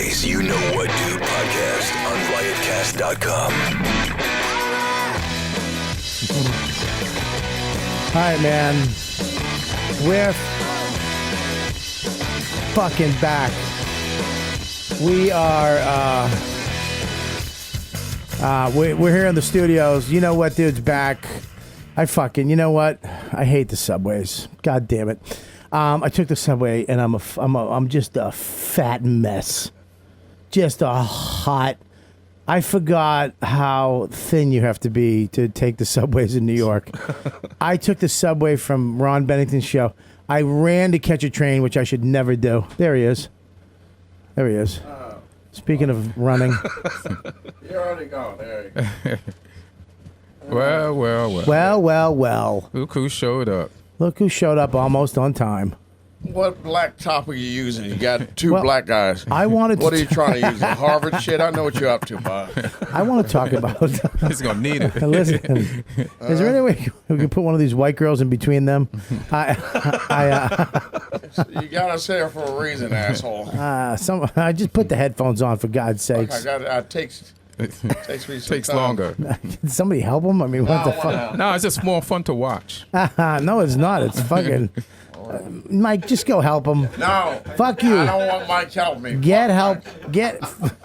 Today's You Know What Do podcast on riotcast.com. All right, man. We're fucking back. We are, we're here in the studios. You Know What Dude's back. You know what? I hate the subways. God damn it. I took the subway and I'm just a fat mess. Just a hot. I forgot how thin you have to be to take the subways in New York. I took the subway from Ron Bennington's show. I ran to catch a train, which I should never do. There he is. There he is. Speaking of running. You're already gone. There you go. Well. Look who showed up. Look who showed up almost on time. What black top are you using? You got two black guys. I wanted. What are you trying to use? The Harvard shit? I know what you're up to, Bob. I want to talk about. He's gonna need it. Listen, is there any way we can put one of these white girls in between them? You gotta say it for a reason, asshole. I just put the headphones on, for God's sakes. Takes me some Takes time. longer. Can somebody help him? I mean, what the fuck? No, it's just more fun to watch. No, it's not. It's fucking. Mike, just go help him. No. Fuck you. I don't want Mike help me. Get help. Get.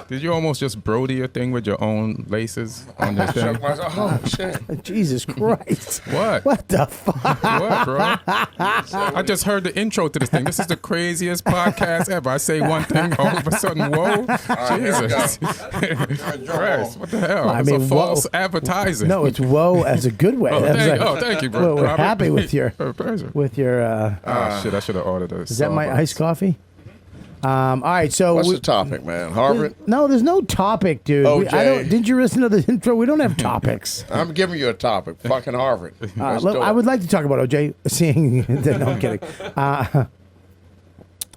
Did you almost just Brody your thing with your own laces on this thing? Oh, shit. Jesus Christ. What? What the fuck? What, bro? I just heard the intro to this thing. This is the craziest podcast ever. I say one thing, all of a sudden, whoa. Jesus. Christ, what the hell? I It's mean, a false whoa. advertising. No, it's whoa as a good way. Thank you, bro. We're happy with your. Pleasure. With your. Shit, I should have ordered this. Is that my iced coffee? All right, so What's the topic, man? Harvard? No, there's no topic, dude. OJ. Didn't you listen to the intro? We don't have topics. I'm giving you a topic. Fucking Harvard. I would like to talk about OJ. Seeing, no, I'm kidding.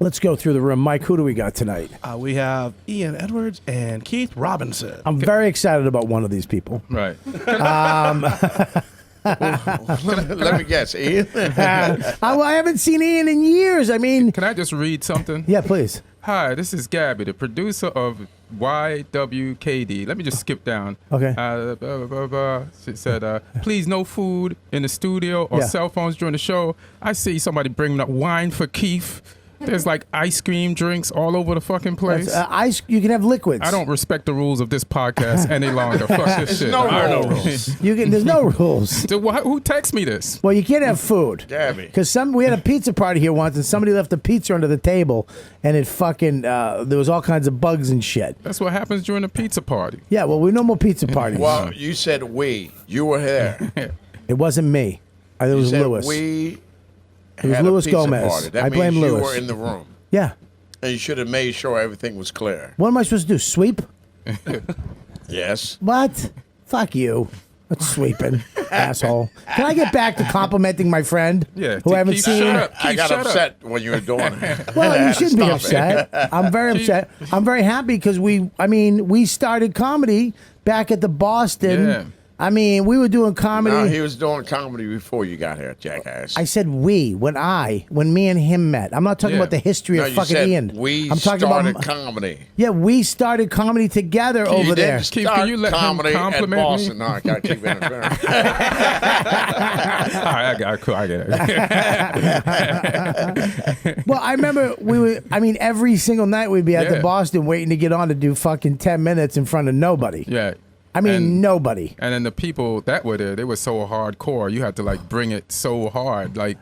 Let's go through the room. Mike, who do we got tonight? We have Ian Edwards and Keith Robinson. I'm very excited about one of these people. Right. Let me guess, Ian. I haven't seen Ian in years. I mean, Can I just read something? yeah, please. Hi, this is Gabby, the producer of YWKD. Let me just skip down. Okay. She said, please no food in the studio or Yeah. cell phones during the show. I see somebody bringing up wine for Keith. There's like ice cream drinks all over the fucking place. Ice. You can have liquids. I don't respect the rules of this podcast any longer. Fuck this shit. no I don't- rules. There's no rules. Dude, who texts me this? Well, you can't have food. Gabby. Because we had a pizza party here once, and somebody left a pizza under the table, and it fucking there was all kinds of bugs and shit. That's what happens during a pizza party. Yeah, well, we no more pizza parties. Well, you said we. You were there. It wasn't me. It was You said Lewis. we It was had a Louis pizza Gomez. party. That I means blame you Louis. were in the room. Yeah. And you should have made sure everything was clear. What am I supposed to do? Sweep? Yes. What? Fuck you. What's sweeping, asshole? Can I get back to complimenting my friend? Yeah, Who I haven't keep seen? shut up. I Keith, got shut up. upset when you were doing it. Well, you shouldn't be Stop upset. I'm very upset. I'm very happy because we started comedy back at the Boston. Yeah. I mean, we were doing comedy. No, he was doing comedy before you got here, jackass. I said when me and him met. I'm not talking Yeah. about the history No, of you fucking said Ian. we I'm talking started about comedy. Yeah, we started comedy together You over there. didn't Keith, start can you let him comedy at compliment me? Boston. No, I got to keep interfering. All right, I get it. Well, I remember every single night we'd be at the Yeah. Boston waiting to get on to do fucking 10 minutes in front of nobody. Yeah. Nobody. And then the people that were there, they were so hardcore. You had to like bring it so hard. Like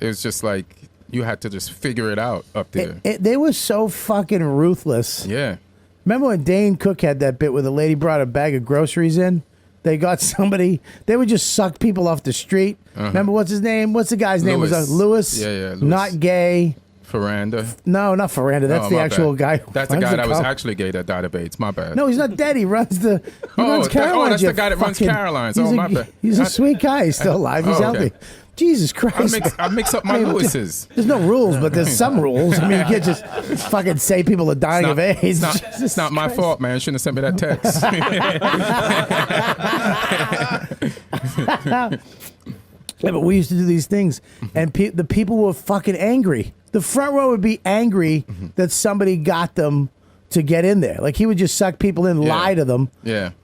it was just like you had to just figure it out up there. They were so fucking ruthless. Yeah. Remember when Dane Cook had that bit where the lady brought a bag of groceries in? They got somebody, they would just suck people off the street. Remember what's his name? What's the guy's name? Louis. Was Lewis? Yeah, Louis. Not gay. Veranda. No, not Ferranda. That's Oh, the my actual bad. guy. who That's the runs guy that was com- actually gay that died of AIDS. My bad. No, he's not dead. He runs Caroline's. that's the you guy that runs fucking- Caroline's. he's Oh, a- my bad. He's a sweet guy. He's still alive. He's Oh, healthy. okay. Jesus Christ. I mix up my Lewis's. There's no rules, but there's some rules. I mean, you can't just fucking say people are dying of AIDS. It's not my fault, man. Shouldn't have sent me that text. Yeah, but we used to do these things, and the people were fucking angry. The front row would be angry that somebody got them to get in there. Like he would just suck people in, lie to them,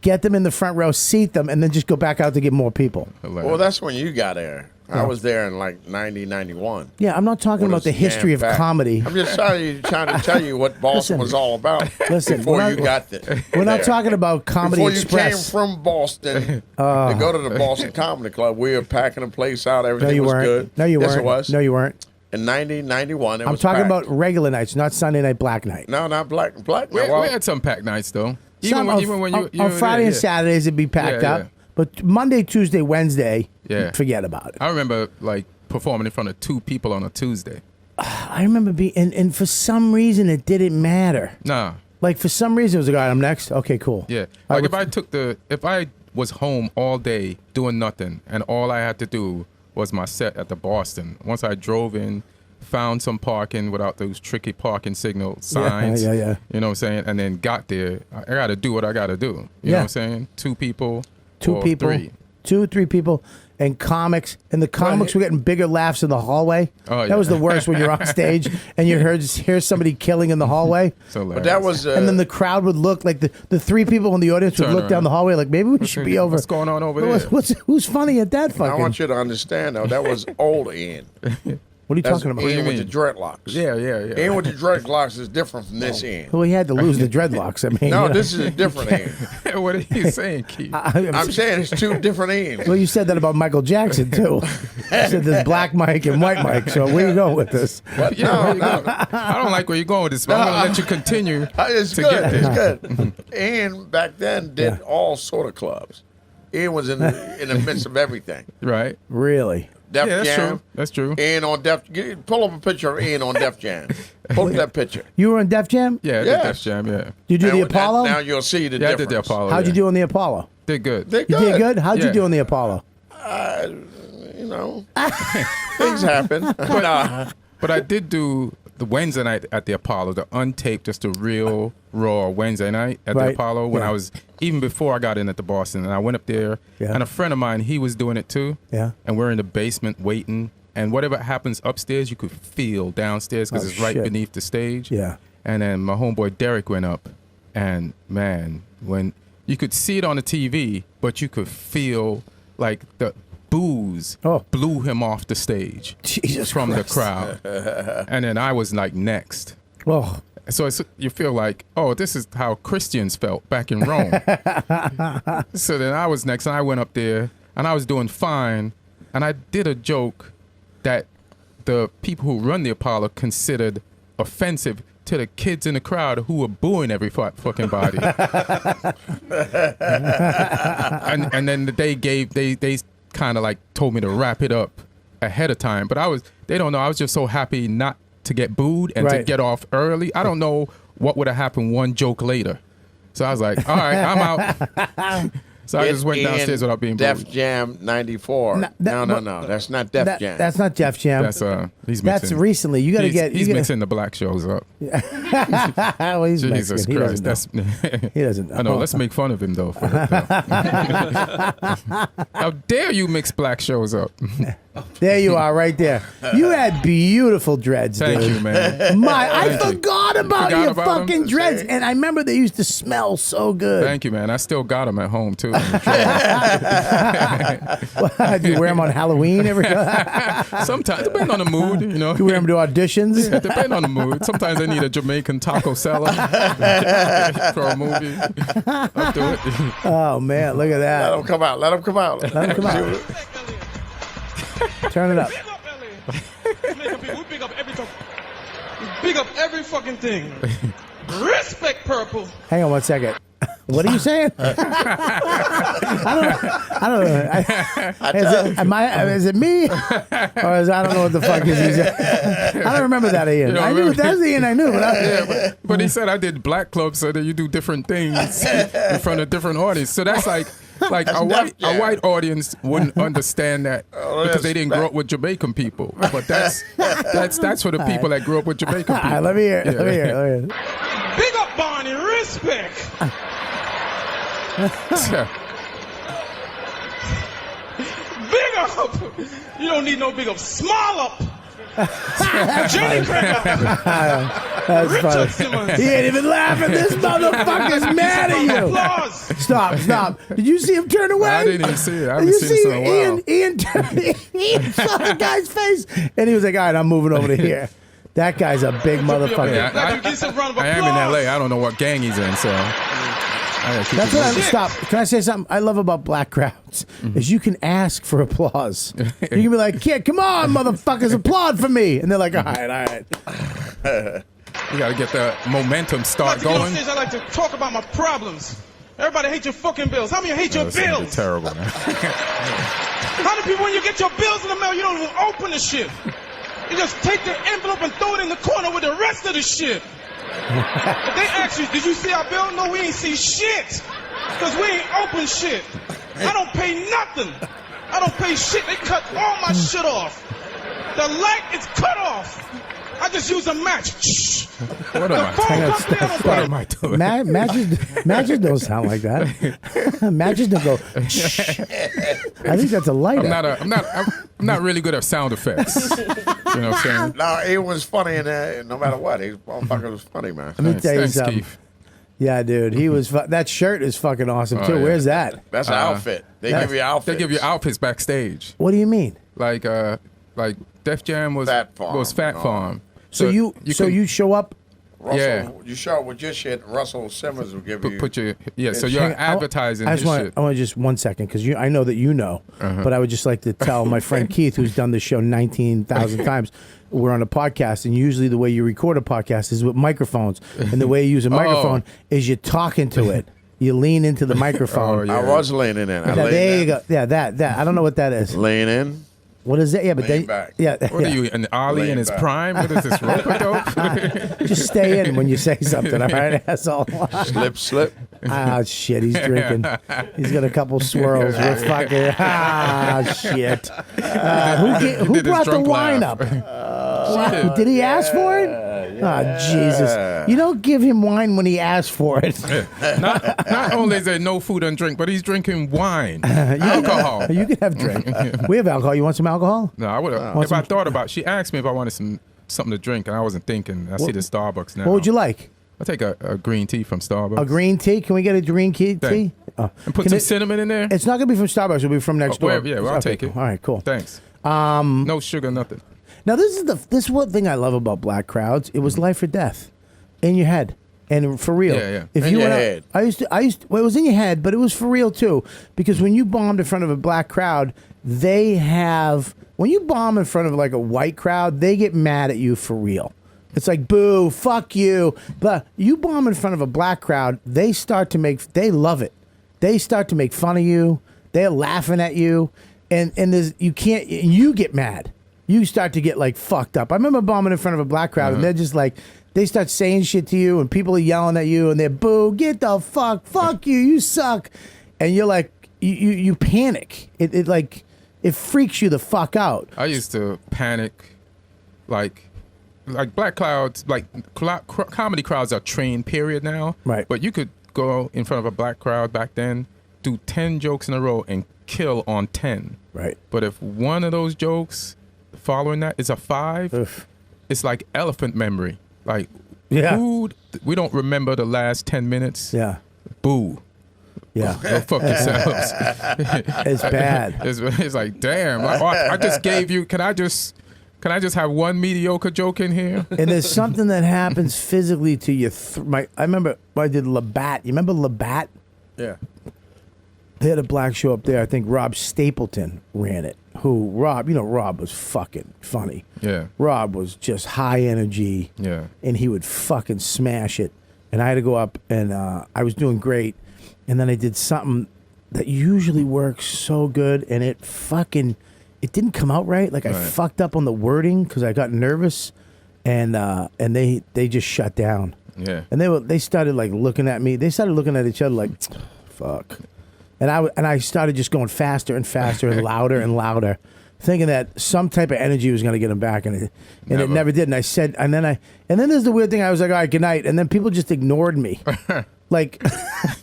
get them in the front row, seat them, and then just go back out to get more people. Well, that's when you got there. I was there in like 90, 91. Yeah, I'm not talking about the history of comedy. I'm just trying to tell you what Boston was all about before you got there. We're not talking about Comedy before Express. Before you came from Boston to go to the Boston Comedy Club, we were packing the place out. Everything was good. No, you weren't. Yes, it was. No, you weren't. In 90, 91, I'm talking about regular nights, not Sunday night, black night. No, not black. We had some packed nights, though. Even when you on Friday and Saturdays, it'd be packed up. But Monday, Tuesday, Wednesday, forget about it. I remember, like, performing in front of 2 people on a Tuesday. I remember being, and for some reason, it didn't matter. Nah. Like, for some reason, it was like, all right, I'm next. Okay, cool. Yeah. Like, if I was home all day doing nothing, and all I had to do was my set at the Boston, once I drove in, found some parking without those tricky parking signal signs. Yeah. You know what I'm saying? And then got there. I got to do what I got to do. You know what I'm saying? 2 people. 2 people. 3. 2 or 3 people. And comics. And the comics were getting bigger laughs in the hallway. Oh, yeah. That was the worst when you're on stage and you hear somebody killing in the hallway. But that was... and then the crowd would look like the 3 people in the audience would look down the hallway like, maybe we should be over. What's going on over there? Who's funny at that fucking... I want you to understand, though, that was old Ian. What are you talking about? Ian with the dreadlocks. Yeah. Ian with the dreadlocks is different from this Ian. Well, he had to lose the dreadlocks. I mean, no, this is a different Ian. What are you saying, Keith? I'm saying it's 2 different Ians. Well, you said that about Michael Jackson, too. You said there's Black Mike and White Mike, so where you going with this? No. I don't like where you're going with this, but I'm going to let you continue It's to good. get there. It's good. Ian back then did all sort of clubs. Ian was in the midst of everything. Right. Really? Def that's Jam. true. That's true. Ian on pull up a picture of Ian on Def Jam. Pull up that picture. You were on Def Jam? Yeah, I did Def Jam, yeah. Did you do the Apollo? Now you'll see the Yeah, difference. I did the Apollo. How'd you do on the Apollo? Did good. Did You good. did good? How'd you do on the Apollo? You know, things happen. But I did do the Wednesday night at the Apollo, the untaped, just a real raw Wednesday night at the Apollo when I was, even before I got in at the Boston. And I went up there, and a friend of mine, he was doing it too. Yeah. And we're in the basement waiting. And whatever happens upstairs, you could feel downstairs because it's right beneath the stage. Yeah. And then my homeboy Derek went up. And man, when you could see it on the TV, but you could feel like the booze blew him off the stage. Jesus from Christ. the crowd. And then I was like next. Oh. So you feel like, oh, this is how Christians felt back in Rome. So then I was next, and I went up there, and I was doing fine, and I did a joke that the people who run the Apollo considered offensive to the kids in the crowd who were booing every fucking body. and then they kind of like told me to wrap it up ahead of time, but they don't know, I was just so happy not to get booed and to get off early. I don't know what would have happened one joke later. So I was like, all right, I'm out. So I just went downstairs without being booed. Def Jam 94. No. That's not Def Jam. That's not Def Jam. That's he's mixing. That's recently. You got to get. He's mixing the black shows up. Well, he's Jesus Mexican. Christ, He doesn't know. I know. Let's make fun of him though. For it, though. How dare you mix black shows up? There you are, right there. You had beautiful dreads, Thank dude. you, man. I forgot about your fucking them? dreads, and I remember they used to smell so good. Thank you, man. I still got them at home too. Do you wear them on Halloween every? Sometimes, depending on the mood, you know. You wear them to auditions? Yeah, depending on the mood. Sometimes I need a Jamaican taco salad for a movie. I'll do it. Oh man, look at that. Let them come out. Let them come out. Let 'em come out. Turn it up. We big up everything. We big up every fucking thing. Respect purple. Hang on one second. What are you saying? I don't know. Is it me? Or I don't know what the fuck is he saying. I don't remember that Ian. I knew that's the Ian I knew. But he said I did black clubs so that you do different things in front of different audience. So that's like a white audience wouldn't understand that because they didn't grow up with Jamaican people. But that's for the people that grew up with Jamaican people. All right, let me hear. Let me hear. Big up Barney. Respect. Big up. You don't need no big up. Small up. Jenny Craig. That's Richard funny. Simmons. He ain't even laughing. This motherfucker's mad at you. Applause. Stop. Did you see him turn away? I didn't even see it. I haven't You seen this in a while. Ian saw the guy's face, and he was like, all right, I'm moving over to here. That guy's a big motherfucker. Yeah, Like you get some round of I am applause. in LA. I don't know what gang he's in, so I gotta keep That's it what I moving. stop. Can I say something I love about black crowds? Is you can ask for applause. You can be like, "Kid, come on, motherfuckers, applaud for me," and they're like, "All right." You gotta get the momentum I start like to get on going. stage, I like to talk about my problems. Everybody hates your fucking bills. How many hate your That's gonna be bills? terrible, man. How many people, when you get your bills in the mail, you don't even open the shit? You just take the envelope and throw it in the corner with the rest of the shit. If they ask you, did you see our bill? No, we ain't see shit. Because we ain't open shit. I don't pay nothing. I don't pay shit. They cut all my shit off. The light is cut off. I just use a match. Shh. What The am I phone doing? company, I don't What pay. am I doing? Matches don't sound like that. Matches don't go. Shh. I think that's a lighter. I'm not really good at sound effects. You know what I'm saying? No, it was funny, and no matter what, his motherfucker was funny, man. Let me tell you Thanks, something. Keith. Yeah, dude, he was. That shirt is fucking awesome too. yeah. Where's that? That's an outfit. They give you outfits. They give you outfits backstage. What do you mean? Like Def Jam was Fat Farm Fat and all Farm. So you can show up. Russell, Yeah. you show up with your shit. Russell Simmons will give you. put your so Hang you're Hang on, advertising I his just want. shit. I want to just 1 second because I know that you know, but I would just like to tell my friend Keith, who's done this show 19,000 times. We're on a podcast, and usually the way you record a podcast is with microphones, and the way you use a microphone is you talking to it. You lean into the microphone. Oh, yeah. I was leaning in. I Yeah, leaned there you in. go. Yeah, that. I don't know what that is. Lean in. What is that? Yeah, but Lean they. back. Yeah. What yeah. are you, an Ali Lean in his back. prime? What is this, rope-a-dope? Just stay in when you say something, all right, asshole? Slip. Ah, shit, he's drinking. He's got a couple swirls. We're fucking. Ah, shit. Who did his brought the drunk wine laugh. up? Did he ask for it? Oh, Jesus. You don't give him wine when he asks for it. Not only is there no food and drink, but he's drinking wine, alcohol. You can have drink. We have alcohol. You want some alcohol? No, I would have. If I thought about, she asked me if I wanted something to drink, and I wasn't thinking. I see the Starbucks now. What would you like? I'll take a green tea from Starbucks. A green tea? Can we get a green tea? Thank- Oh. and put Can some it- cinnamon in there. It's not going to be from Starbucks. It'll be from next door. wherever- yeah, well, I'll Okay, take it. cool. All right, cool. Thanks. No sugar, nothing. Now this is one thing I love about black crowds. It was life or death, in your head, and for real. Yeah, yeah. If In you your went out- head. I used to. Well, it was in your head, but it was for real too. Because when you bombed in front of a black crowd, they have. When you bomb in front of like a white crowd, they get mad at you for real. It's like boo, fuck you. But you bomb in front of a black crowd, they start to make. They love it. They start to make fun of you. They're laughing at you, and there's you can't. And you get mad. You start to get like fucked up. I remember bombing in front of a black crowd, and they're just like, they start saying shit to you, and people are yelling at you, and they're boo, get the fuck you, you suck, and you're like, you panic. It like, it freaks you the fuck out. I used to panic, like black crowds, comedy crowds are trained. Period now. Right. But you could go in front of a black crowd back then, do 10 jokes in a row, and kill on 10. Right. But if one of those jokes following that is a 5, Oof. it's like elephant memory. Like, Yeah. we don't remember the last 10 minutes. Yeah. Boo. Yeah. Go fuck yourselves. It's bad. It's like, damn. Like, I just gave you. Can I just have one mediocre joke in here? And there's something that happens physically to you. I remember when I did Labatt. You remember Labatt? Yeah. They had a black show up there. I think Rob Stapleton ran it. Rob was fucking funny. Yeah. Rob was just high energy. Yeah. And he would fucking smash it. And I had to go up, and I was doing great. And then I did something that usually works so good, and it didn't come out right. Like I fucked up on the wording because I got nervous, and they just shut down. Yeah. And they started like looking at me. They started looking at each other like, fuck. And I started just going faster and faster and louder and louder, thinking that some type of energy was going to get them back, and it never did. And I said, and then there's the weird thing. I was like, all right, good night. And then people just ignored me, like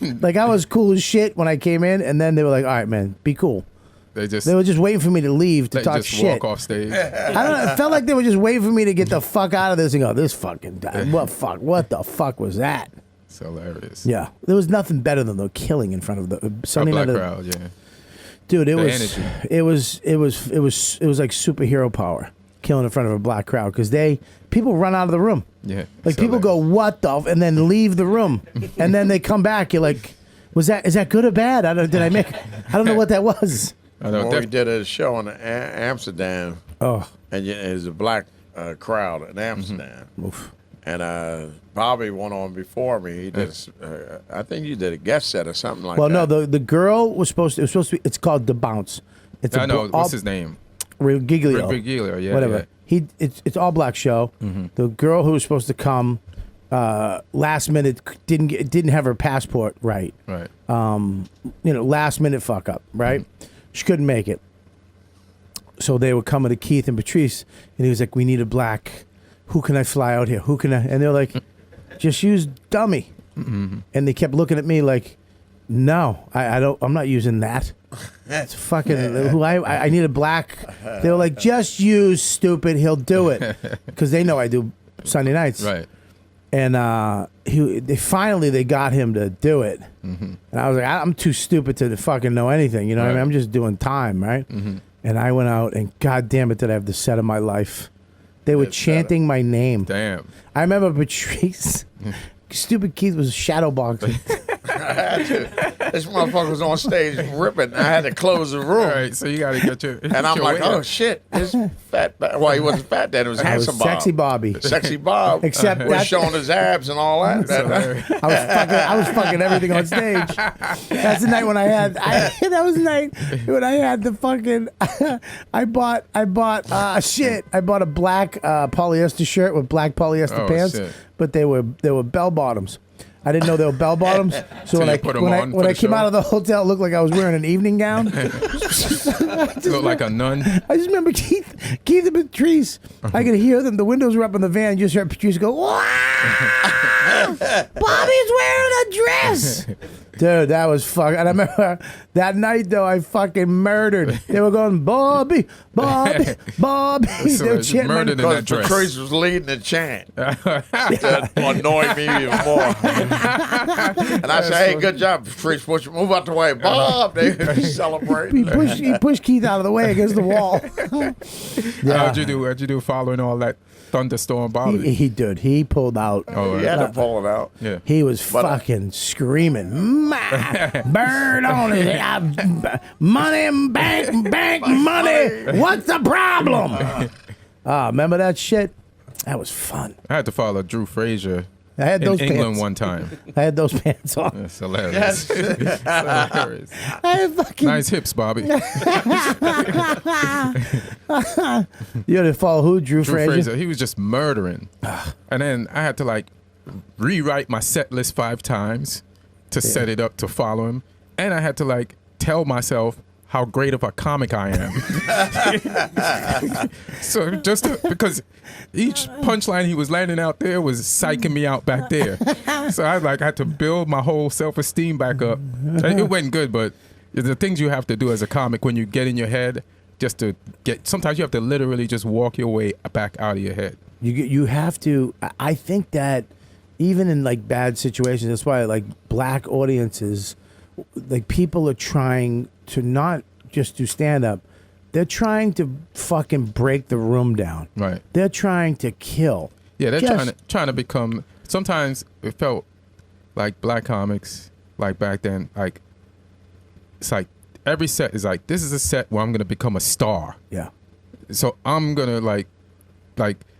I was cool as shit when I came in, and then they were like, all right, man, be cool. They were just waiting for me to leave to talk just shit. walk off stage. I don't know. It felt like they were just waiting for me to get the fuck out of this and go, this fucking what the fuck was that? It's hilarious. Yeah, there was nothing better than the killing in front of the Sunday black night. crowd, yeah. Dude, it The was like superhero power killing in front of a black crowd because people run out of the room. Yeah. Like people go, what the, and then leave the room, and then they come back. You're like, is that good or bad? I don't know what that was. I know. When we did a show in Amsterdam, Oh, and it was a black crowd in Amsterdam. oof. And Bobby went on before me. He did. I think you did a guest set or something like Well, that. no, the girl was supposed to. It was supposed to be. It's called The Bounce. It's I know. What's his name? Giglio. Giglio, yeah. Whatever. Yeah. It's all black show. The girl who was supposed to come last minute didn't have her passport right. Right. Last minute fuck up. Right. She couldn't make it. So they were coming to Keith and Patrice, and he was like, "We need a black. Who can I fly out here? Who can I?" And they're like, "Just use dummy." And they kept looking at me like, "No, I don't. I'm not using that. It's fucking who I need a black." They were like, "Just use stupid. He'll do it," because they know I do Sunday nights. Right. And they got him to do it. And I was like, I'm too stupid to fucking know anything. You know what I mean? I'm just doing time, right? And I went out, and God damn it, did I have the set of my life. They were chanting my name. Damn. I remember Patrice. Stupid Keith was shadow boxing. This motherfucker was on stage ripping. I had to close the room. All right, so you got to get your. And I'm like, oh shit, this fat. Well, he wasn't fat then. It was I was handsome Bob. Sexy Bobby. Sexy Bob. Except was that- showing his abs and all that. I was fucking everything on stage. That's the night when that was the night when I had the fucking. I bought a black polyester shirt with black polyester pants, shit. but they were bell bottoms. I didn't know they were bell bottoms, so when you I put 'em on for when I the came show? out of the hotel, it looked like I was wearing an evening gown. Look like a nun. I just remember Keith and Patrice. I could hear them. The windows were up in the van. You just heard Patrice go, "Wow! Bobby's wearing a dress." Dude, that was fucking. And I remember that night though, I fucking murdered. They were going, "Bobby, Bobby, Bobby." So They were it's chanting my murdered name. in that dress. Patrice was leading the chant. That annoyed me even more. And I said, "Hey, good job, Patrice. Move out the way, Bob." They celebrate. He pushed Keith out of the way against the wall. How'd you do following all that thunderstorm Bobby? He did. He pulled out. Oh, He had to pull it out. yeah. He was fucking screaming, "Bird on it, money, bank money. What's the problem?" Remember that shit? That was fun. I had to follow Drew Frazier I had in those England pants. one time. I had those pants on. That's hilarious. It's hilarious. I had fucking. Nice hips, Bobby. You had to follow who? Drew Drew Frazier. Frazier, he was just murdering. And then I had to like rewrite my set list 5 times to set it up to follow him. And I had to like tell myself how great of a comic I am. So because each punchline he was landing out there was psyching me out back there. So I had to build my whole self-esteem back up. It went good, but the things you have to do as a comic when you get in your head, just to get, sometimes you have to literally just walk your way back out of your head. You have to. I think that even in like bad situations, that's why like black audiences, like people are trying to not just do stand up. They're trying to fucking break the room down. Right. They're trying to kill. Yeah, they're Just- trying to become. Sometimes it felt like black comics, like back then, like it's like every set is like, this is a set where I'm gonna become a star. Yeah. So I'm gonna like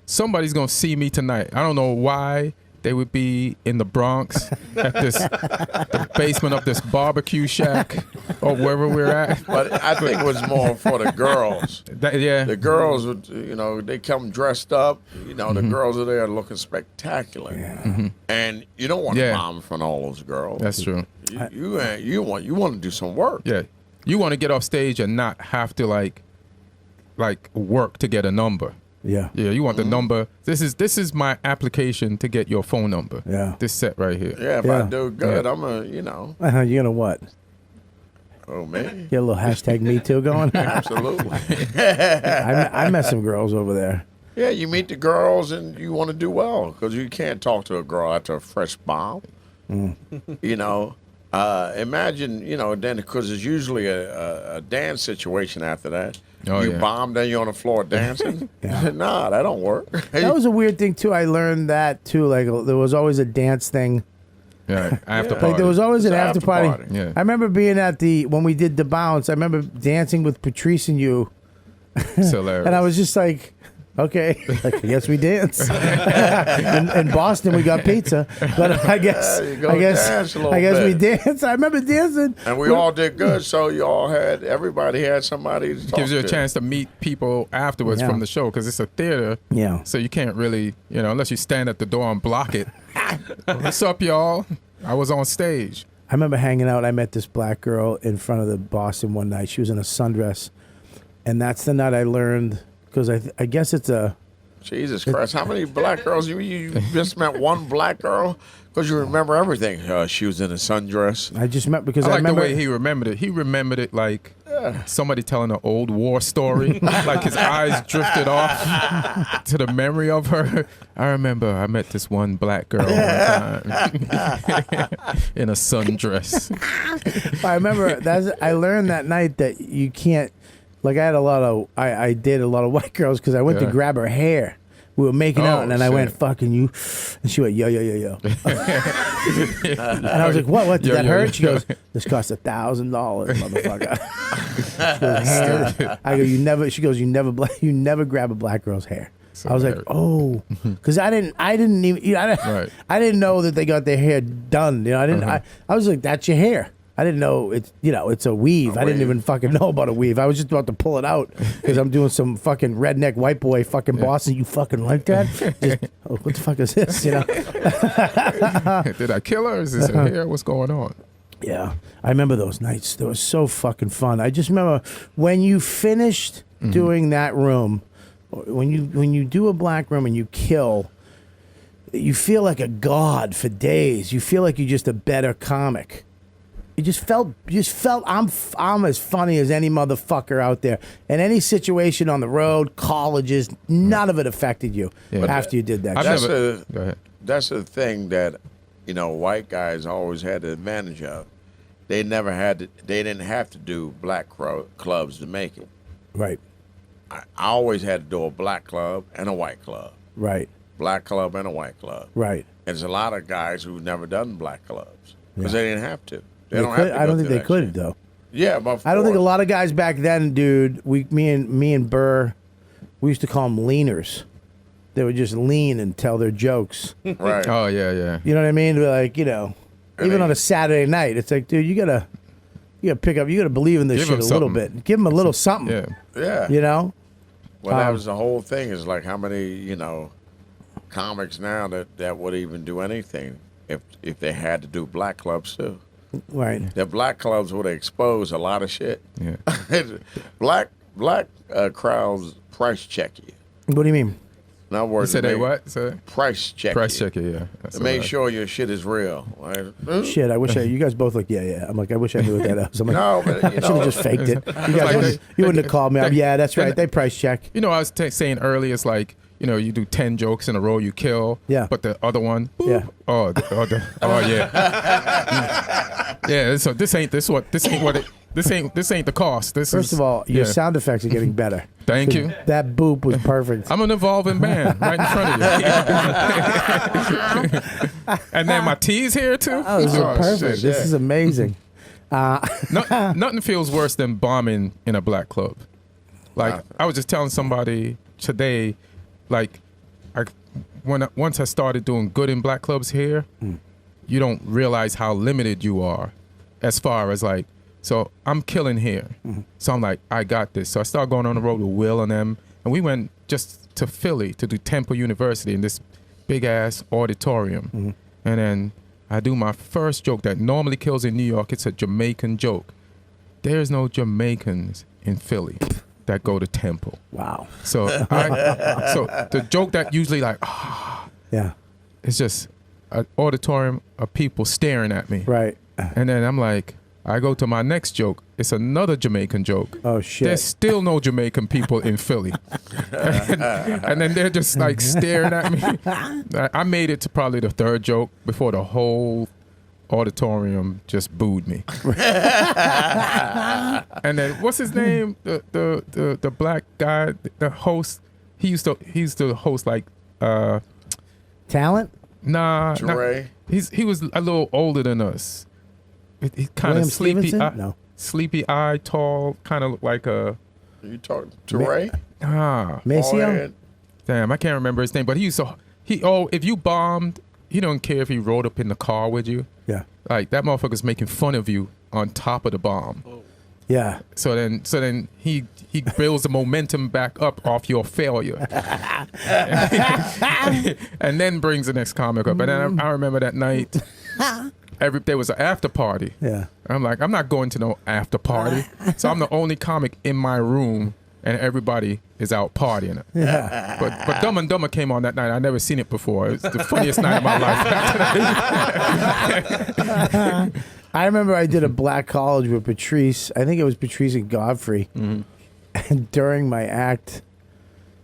somebody's gonna see me tonight. I don't know why they would be in the Bronx at the basement of this barbecue shack or wherever we're at. But I think it was more for the girls. Yeah. The girls would, they come dressed up. The girls are there looking spectacular. And you don't want to bomb in front of all those girls. That's true. You want to do some work. Yeah. You want to get off stage and not have to like work to get a number. Yeah. Yeah, you want the number. This is my application to get your phone number. Yeah. This set right here. Yeah, if Yeah. I do good, Yeah. I'm You know what? Oh, man. Get a little hashtag Me Too going. Absolutely. I met some girls over there. Yeah, you meet the girls and you want to do well because you can't talk to a girl after a fresh bomb. You know, imagine, you know, then because it's usually a dance situation after that. Oh, you yeah. bomb, then you're on the floor dancing. Nah, that don't work. That was a weird thing too. I learned that too. Like there was always a dance thing. Yeah, after Like party. there was always an It's an after after party. party. Yeah. I remember being at when we did the bounce. I remember dancing with Patrice and you, It's hilarious. and I was just like, okay, like, I guess we dance. in Boston, we got pizza, but I guess Yeah, you go dance a little we bit. danced. I remember dancing, And we all did good, so everybody had somebody to talk gives you a to. chance to meet people afterwards Yeah. from the show because it's a theater. Yeah. So you can't really, you know, unless you stand at the door and block it. What's up, y'all? I was on stage. I remember hanging out. I met this black girl in front of the Boston one night. She was in a sundress, and that's the night I learned because I guess it's a. Jesus Christ, how many black girls? You just met one black girl? Because you remember everything. She was in a sundress. I just met because I I like remember the way he remembered it. He remembered it like somebody telling an old war story. Like his eyes drifted off to the memory of her. I remember I met this one black girl one time in a sundress. I remember I learned that night that you can't. Like I dated a lot of white girls because I went to Yeah. grab her hair. We were making out, and then I went, shit. "Fucking you," and she went, "Yo, yo, yo, yo," and I was like, "What? What did Yo, that yo, hurt?" yo. She goes, "This cost $1,000, motherfucker." She goes, "Hair." I go, "You never." She goes, "You never grab a black girl's hair." So I was like, hilarious. "Oh," because I didn't even, Right. I didn't know that they got their hair done. You know, I didn't. I was like, "That's your hair." I didn't know it's a weave. I didn't weave. even fucking know about a weave. I was just about to pull it out because I'm doing some fucking redneck white boy fucking Boston. You fucking like that? Just, oh, what the fuck is this? You know? Did I kill her? Is this her hair? What's going on? Yeah, I remember those nights. They were so fucking fun. I just remember when you finished doing that room, when you do a black room and you kill, you feel like a god for days. You feel like you're just a better comic. You just felt I'm as funny as any motherfucker out there. In any situation on the road, colleges, none of it affected you Yeah. after you did that. I've shit. That's Go ahead. That's the thing that, white guys always had the advantage of. They didn't have to do black clubs to make it. Right, I always had to do a black club and a white club. right, Black club and a white club. right. And there's a lot of guys who've never done black clubs because they didn't have to. They They don't could- have to I don't go think through they that could shit. though. Yeah, but I don't think a lot of guys back then, dude. Me and Burr, we used to call them leaners. They would just lean and tell their jokes. Right. Oh, yeah, yeah. You know what I mean? Like, even on a Saturday night, it's like, dude, you gotta pick up. You gotta believe in this Give shit a him little something. bit. Give them a little something. Yeah. Yeah. You know? Well, that was the whole thing. Is like how many comics now that would even do anything if they had to do black clubs too. Right. The black clubs would expose a lot of shit. Yeah. black crowds price check you. What do you mean? In other You words, said they what? Price check Price you. checker, yeah. That's To make what I- sure your shit is real. Like, Shit, I wish you guys both look, yeah. I'm like, I wish I knew what that was. I'm like, no, but I should have just faked it. You guys wouldn't have called me. Yeah, that's right. They price check. You know, I was saying earlier, it's like, you do 10 jokes in a row, you kill. Yeah. But the other one, boop, Yeah. oh yeah. Yeah. So this ain't the cost. First of all, your sound effects are getting better. Thank you. That boop was perfect. I'm an evolving man right in front of you. And then my tea's here too. Oh, this is perfect. shit, This yeah. is amazing. Nothing feels worse than bombing in a black club. Like I was just telling somebody today, like once I started doing good in black clubs here, you don't realize how limited you are, as far as like. So I'm killing here. So I'm like, I got this. So I started going on the road with Will and them, and we went just to Philly to do Temple University in this big ass auditorium, and then I do my first joke that normally kills in New York. It's a Jamaican joke. There's no Jamaicans in Philly that go to Temple. Wow. So the joke that usually like, Yeah. it's just an auditorium of people staring at me. Right. And then I'm like, I go to my next joke. It's another Jamaican joke. Oh, shit. There's still no Jamaican people in Philly. and then they're just like staring at me. I made it to probably the third joke before the whole auditorium just booed me. And then what's his name? The black guy, the host. He used to host like Talent? Jeray? he was a little older than us. He kind William of sleepy. Stevenson? No. Sleepy eye, tall, kind of looked like a You talking to Ray? Maceo? damn. I can't remember his name, but he used to. If you bombed, he don't care if he rode up in the car with you. Yeah. Like that motherfucker's making fun of you on top of the bomb. Yeah. So then he builds the momentum back up off your failure, and then brings the next comic up. And then I remember that night, there was an after party. Yeah. I'm like, I'm not going to no after party. So I'm the only comic in my room, and everybody is out partying. Yeah. But Dumb and Dumber came on that night. I never seen it before. It was the funniest night of my life. I remember I did a black college with Patrice. I think it was Patrice and Godfrey. Mm-hmm. And during my act,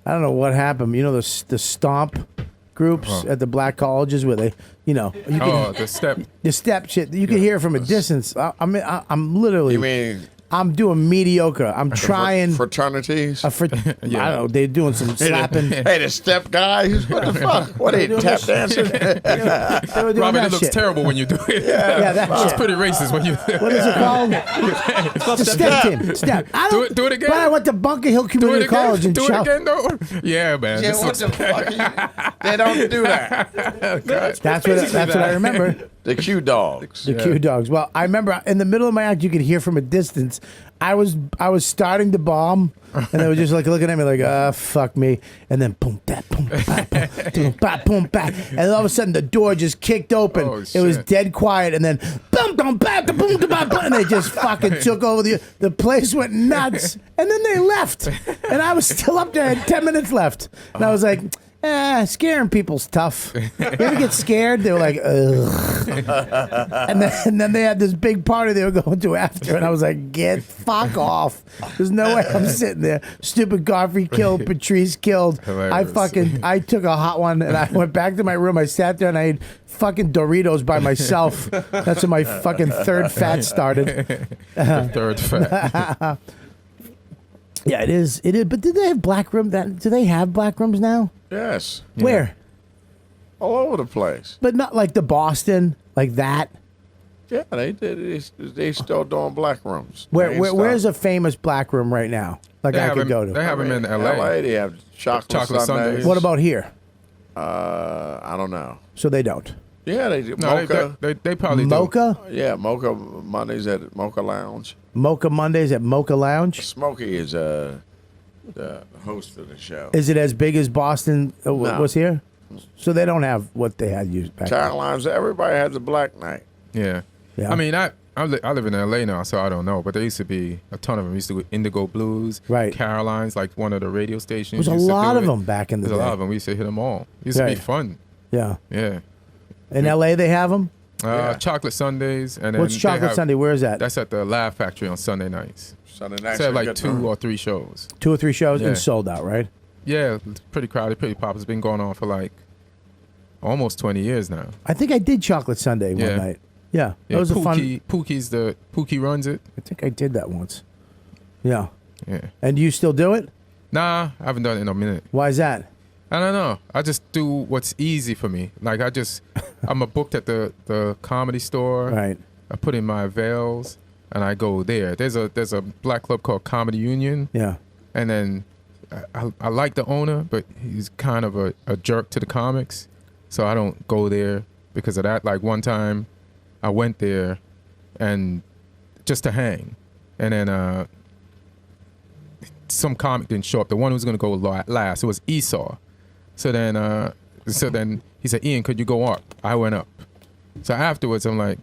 I don't know what happened. You know the stomp groups at the black colleges where they, you know, you can, The step. the step shit. You can hear it from a distance. I'm literally. You mean I'm doing mediocre. I'm trying. fraternities? I don't know. They're doing some slapping. Hey, the step guys? What the fuck? What are you, tap dancing? They were doing Robert, that it looks shit. terrible when you do it. Yeah, that It's shit. pretty racist when you. What is it called? The step team. Step. I don't, Do it again. But I went to Bunker Hill Do Community it again. College and Do it shot. again, though. Yeah, man. Yeah, this what looks- the fuck? They don't do that. That's what I remember. The Q dogs. The Q dogs. Well, I remember in the middle of my act, you could hear from a distance. I was starting to bomb, and they were just like looking at me like, fuck me. And then boom, that, boom, ba, boom, ba, boom, ba. And all of a sudden, the door just kicked open. Oh, it was shit. dead quiet, and then boom, boom, ba, boom, ba, ba, and they just fucking took over the place went nuts. And then they left, and I was still up there. I had 10 minutes left, and I was like. Scaring people's tough. You ever get scared? They were like, ugh. And then they had this big party they were going to after, and I was like, get fuck off. There's no way I'm sitting there. Stupid Godfrey killed, Patrice killed. Hilarious. I took a hot one, and I went back to my room. I sat there, and I ate fucking Doritos by myself. That's when my fucking third fat started. The third fat. Yeah, it is. But did they have black room? Do they have black rooms now? Yes. Where? All over the place. But not like the Boston, like that. Yeah, they still doing black rooms. Where's a famous black room right now? Like I could go to. They have them in L.A. LA, they have chocolate Chocolate Sundays. Sundays. What about here? I don't know. So they don't. Yeah, they do. No, Mocha. they probably Mocha? Yeah, Mocha Mondays at Mocha Lounge. Mocha Mondays at Mocha Lounge? Smokey is the host of the show. Is it as big as Boston No. was here? So they don't have what they had used back then. Caroline's, everybody has a black night. do. Yeah. Yeah. I mean, I live in L.A. now, so I don't know. But there used to be a ton of them. We used to do Indigo Blues, Right. Caroline's, like one of the radio stations. There was a used to lot do of it. them back in the There's a day. lot of them. We used to hit them all. It used to Right. be fun. Yeah. Yeah. In L.A. they have them? Yeah. Chocolate Sundays. And then What's they Chocolate have- Sunday? Where is that? That's at the Laugh Factory on Sunday nights. Sunday nights. So they have are like good 2 time. or 3 shows. 2 or 3 shows Yeah. and sold out, right? Yeah, it's pretty crowded, pretty popular. It's been going on for like almost 20 years now. I think I did Chocolate Sunday one Yeah. night. Yeah. Yeah, That was a fun. Pookie runs it. I think I did that once. Yeah. Yeah. And do you still do it? Nah, I haven't done it in a minute. Why is that? I don't know. I just do what's easy for me. Like I'm a booked at the Comedy Store. Right. I put in my veils and I go there. There's a black club called Comedy Union, Yeah. and then I like the owner, but he's kind of a jerk to the comics, so I don't go there because of that. Like one time, I went there and just to hang, and then some comic didn't show up. The one who was gonna go last, it was Esau. So then he said, "Ian, could you go up?" I went up. So afterwards, I'm like,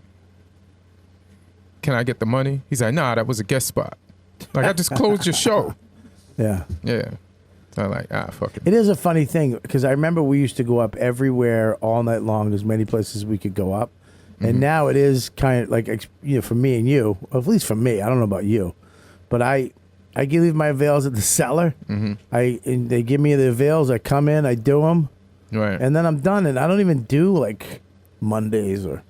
"Can I get the money?" He's like, "Nah, that was a guest spot. Like I just closed your show." Yeah. Yeah. So I'm like, fuck it. It is a funny thing because I remember we used to go up everywhere all night long. There's many places we could go up. And now it is kind of like, for me and you, or at least for me, I don't know about you, but I leave my avails at the cellar. And they give me the avails. I come in, I do them, Right. and then I'm done. And I don't even do like Mondays or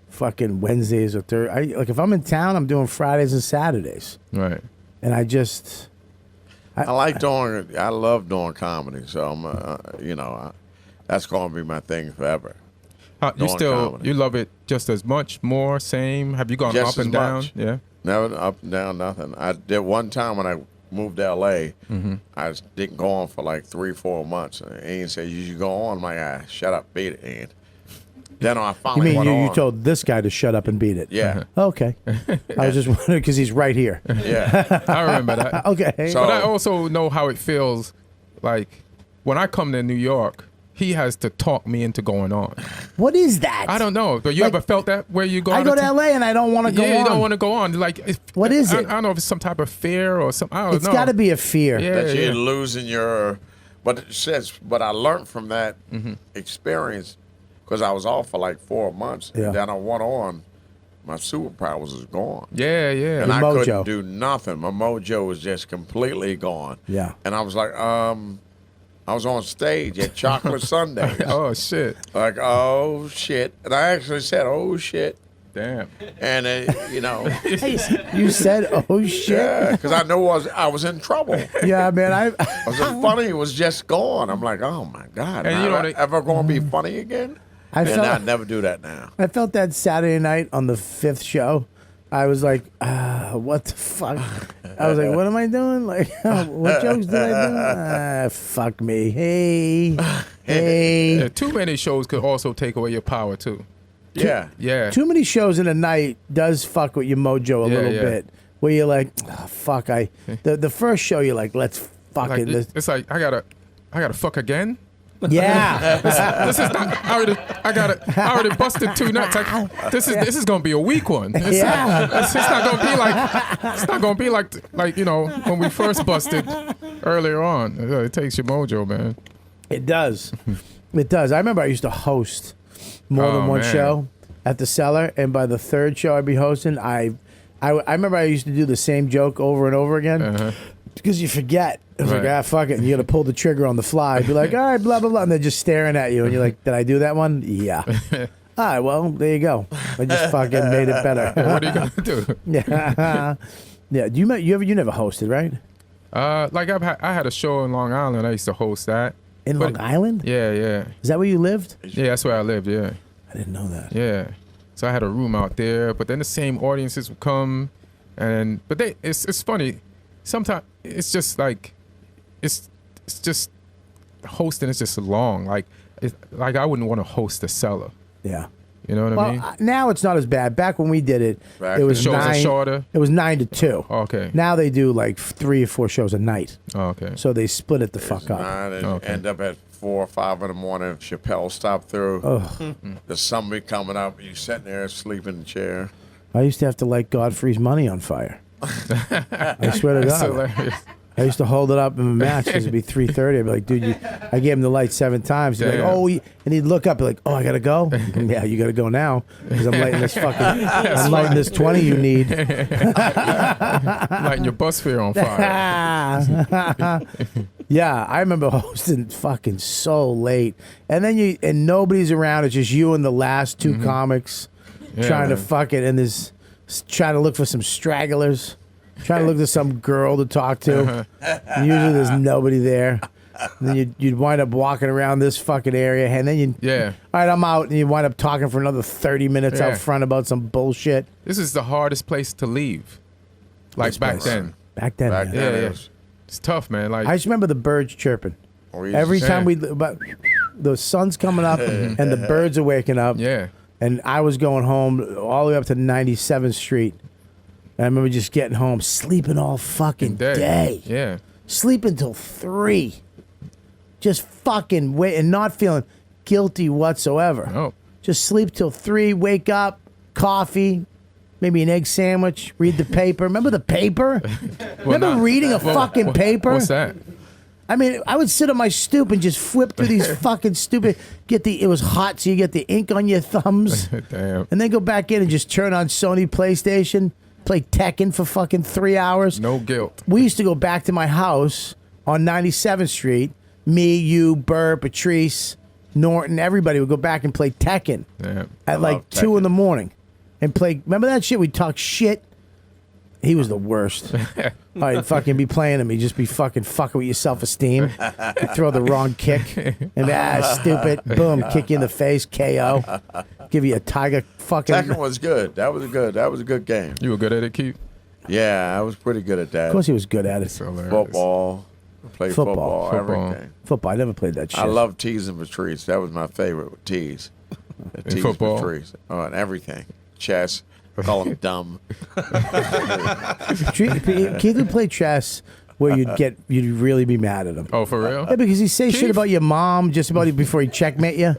fucking Wednesdays or Thursdays. Like if I'm in town, I'm doing Fridays and Saturdays. Right. And I just, I love doing comedy. So I'm, that's going to be my thing forever. You Doing still comedy. you love it just as much, more, same? Have you gone Just up and as down? much. Yeah. Never up and down, nothing. I did one time when I moved to L.A. I didn't go on for like 3-4 months. And Ian said, "You should go on." My guy, shut up, beat it, Ian. Then I you finally mean went you on. told this guy to shut up and beat it? Yeah, Okay. I was just wondering because he's right here. yeah. I remember that. Okay. So- But I also know how it feels like when I come to New York, he has to talk me into going on. What is that? I don't know. But you Like, ever felt that where you go I out go of to town? LA and I don't want to go on. Yeah, you don't want to go on. Like, What is it? I don't know if it's some type of fear or something. I don't It's know. got to be a fear. Yeah, That you're yeah. losing your. But it says. But I learned from that experience because I was off for like 4 months. Yeah. And then I went on. My superpowers was gone. Yeah, yeah. And I mojo. couldn't do nothing. My mojo was just completely gone. Yeah. And I was like, I was on stage at Chocolate Sunday. Oh, shit. Like, oh shit. And I actually said, oh shit. Damn. And, You said, "Oh shit." yeah, because I knew I was in trouble. Yeah, man. I was funny. It was just gone. I'm like, oh my God. And Am you know I they- ever going to be funny again? I And felt- I'd never do that now. I felt that Saturday night on the 5th show. I was like, what the fuck? I was like, what am I doing? Like, what jokes did I do? Fuck me. Hey. Yeah, too many shows could also take away your power, too. Yeah. Yeah. Too many shows in a night does fuck with your mojo a Yeah, little yeah. bit. Where you're like, fuck, the first show you're like, let's Like, fucking it's like, I gotta fuck again? yeah. This is not. I already busted 2 nuts. This is gonna be a weak one. It's not gonna be like. It's not gonna be like when we first busted earlier on. It takes your mojo, man. It does. It does. I remember I used to host more than one man. show at the Cellar, and by the 3rd show I'd be hosting, I remember I used to do the same joke over and over again because you forget. I was Right. like, fuck it. And you got to pull the trigger on the fly. Be like, all right, blah, blah, blah. And they're just staring at you. And you're like, did I do that one? Yeah. All right, well, there you go. I just fucking made it better. What are you gonna do? Yeah. Yeah. You never hosted, right? Like I had a show in Long Island. I used to host that. In But- Long Island? Yeah, yeah, Is that where you lived? yeah. That's where I lived. Yeah. I didn't know that. Yeah. So I had a room out there, but then the same audiences would come, but it's funny. Sometimes it's just like, it's just hosting is just long. Like I wouldn't want to host a Cellar. Yeah. You know what I Well, mean? now it's not as bad. Back when we did it, Back it was The shows are 9. shorter? It was 9 to 2. Okay. Now they do like 3 or 4 shows a night, Oh, okay. so they split it the fuck up. Nine and Okay. end up at 4 or 5 in the morning. Chappelle stopped through. There's somebody coming up. You sitting there asleep in the chair. I used to have to light Godfrey's money on fire. I swear to That's God. hilarious. I used to hold it up in a match because it'd be 3:30. I'd be like, dude, I gave him the light 7 times. He'd be like, Damn. oh, and he'd look up, be like, oh, I gotta go. Yeah, you gotta go now because I'm lighting this I'm lighting this 20 you need. Lighting your bus fare on fire. Yeah, I remember hosting fucking so late, and then and nobody's around. It's just you and the last 2 comics Yeah, trying to man. fuck it, and trying to look for some stragglers, trying to look for some girl to talk to. And usually there's nobody there. And then you'd wind up walking around this fucking area, and then Yeah. all right, I'm out, and you wind up talking for another 30 minutes Yeah. out front about some bullshit. This is the hardest place to leave. Like This back place. then. Back then, Back man. then, Yeah, it yeah. was. It's tough, man. Like I just remember the birds chirping. we used to Every say- time the sun's coming up and the birds are waking up. yeah. And I was going home all the way up to 97th Street. And I remember just getting home, sleeping all fucking day. Yeah. Sleeping till 3. Just fucking wait and not feeling guilty whatsoever. Oh. Just sleep till 3, wake up, coffee, maybe an egg sandwich, read the paper. Remember the paper? Remember reading a fucking paper? What's that? I mean, I would sit on my stoop and just flip through these fucking stupid. It was hot, so you get the ink on your thumbs. Damn. And then go back in and just turn on Sony PlayStation, play Tekken for fucking 3 hours. No guilt. We used to go back to my house on 97th Street. Me, you, Burr, Patrice, Norton, everybody would go back and play Tekken at like 2 in the morning. And play, remember that shit? We'd talk shit. He was the worst. I'd fucking be playing him. He'd just be fucking with your self-esteem. He'd throw the wrong kick. And stupid. Boom, kick you in the face, KO. Give you a tiger fucking. Tekken was good. That was a good game. You were good at it, Keith? Yeah, I was pretty good at that. Of course he was good at it. Football. Played football, everything. Football, I never played that shit. I love tees and Patrice. That was my favorite, tees. Tees, football? Patrice. Oh, and everything. Chess. Call him dumb. Keith would play chess where you'd really be mad at him. Oh, for real? Yeah, because he'd say shit about your mom just about before he'd checkmate you.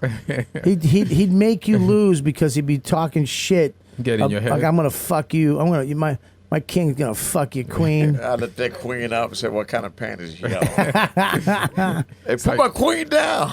He'd make you lose because he'd be talking shit. Get in your head. Like, I'm gonna fuck you. My king's gonna fuck your queen. I looked that queen up and said, "What kind of panties you got?" Hey, put my queen down.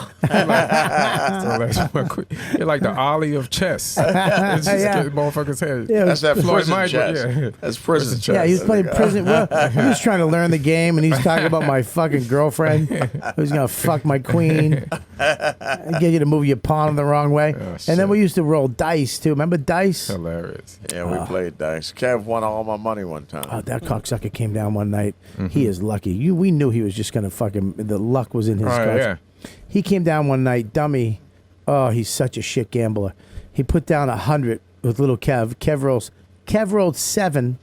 You're like the Ollie of chess. It's just get motherfuckers' head. Yeah, That's that Floyd prison Mayweather, chess. yeah. That's prison chess. Yeah, he was playing prison. Well, he was trying to learn the game, and he's talking about my fucking girlfriend who's gonna fuck my queen, and get you to move your pawn the wrong way. And then we used to roll dice too. Remember dice? Hilarious. Yeah, we played dice. Kev won all my money one time. Oh, that cocksucker came down one night. He is lucky. We knew he was just gonna fucking. The luck was in his guts. Yeah. He came down one night, dummy. Oh, he's such a shit gambler. He put down 100 with little Kev. Kev rolled 7.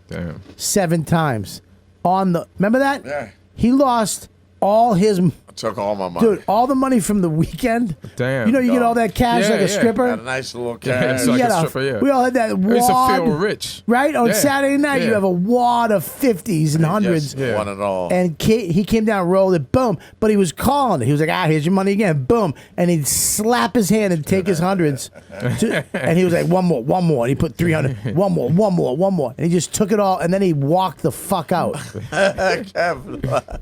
Damn. 7 times on the. Remember that? Yeah. He lost all his. I took all my money. Dude, all the money from the weekend. Damn. You know, you get all that cash Yeah, like a yeah. stripper. Had a nice little Yeah, cash. it's like You a got stripper, yeah. We all had that I used to wad. feel rich. Right? On Yeah. Saturday night, you Yeah. have a wad of 50s and hundreds. Just won it all. And he came down, rolled it, boom. But he was calling it. He was like, here's your money again, boom. And he'd slap his hand and take his hundreds. And he was like, one more. And he put 300. One more. And he just took it all, and then he walked the fuck out. Kev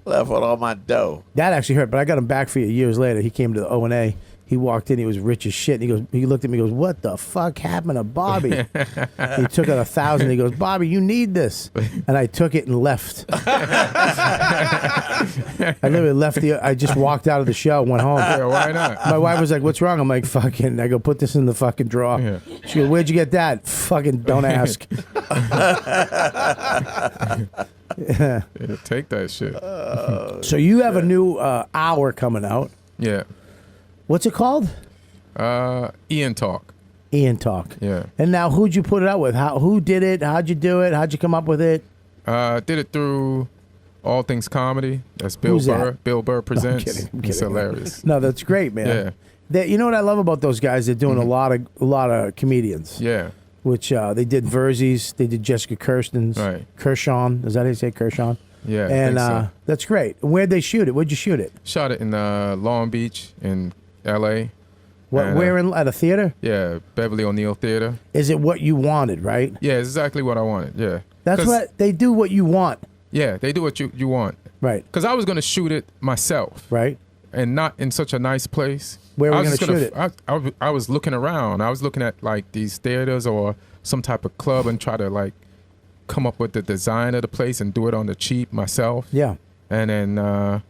left with all my dough. That actually hurt, but I got him back for you years later. He came to the O&A. He walked in. He was rich as shit. And he looked at me. He goes, "What the fuck happened to Bobby?" He took out 1,000. He goes, "Bobby, you need this." And I took it and left. I literally left I just walked out of the show, went home. Yeah, why not? My wife was like, "What's wrong?" I'm like, "Fucking." I go, "Put this in the fucking drawer." Yeah. She goes, "Where'd you get that?" Fucking don't ask. Yeah, take that shit. So you have a new hour coming out. Yeah. What's it called? Ian Talk. Ian Talk. Yeah. And now, who'd you put it out with? Who did it? How'd you do it? How'd you come up with it? Did it through All Things Comedy. That's Bill Who's that? Burr. Bill Burr presents. I'm It's kidding. hilarious. No, that's great, man. Yeah. You know what I love about those guys? They're doing a lot of comedians. Yeah. Which they did Verzies, they did Jessica Kirsten's, Right. Kershawn. Is that how you say Kershawn? Yeah. I And think so. that's great. Where'd they shoot it? Where'd you shoot it? Shot it in Long Beach in L.A. And, Where at a theater? Yeah, Beverly O'Neill Theater. Is it what you wanted? Right. Yeah, it's exactly what I wanted. Yeah. That's 'Cause- what they do. What you want. Yeah, they do what you want. Right. Because I was gonna shoot it myself. Right. And not in such a nice place. Where were I you was gonna just shoot it? I was looking around. I was looking at like these theaters or some type of club and try to like come up with the design of the place and do it on the cheap myself. Yeah. And then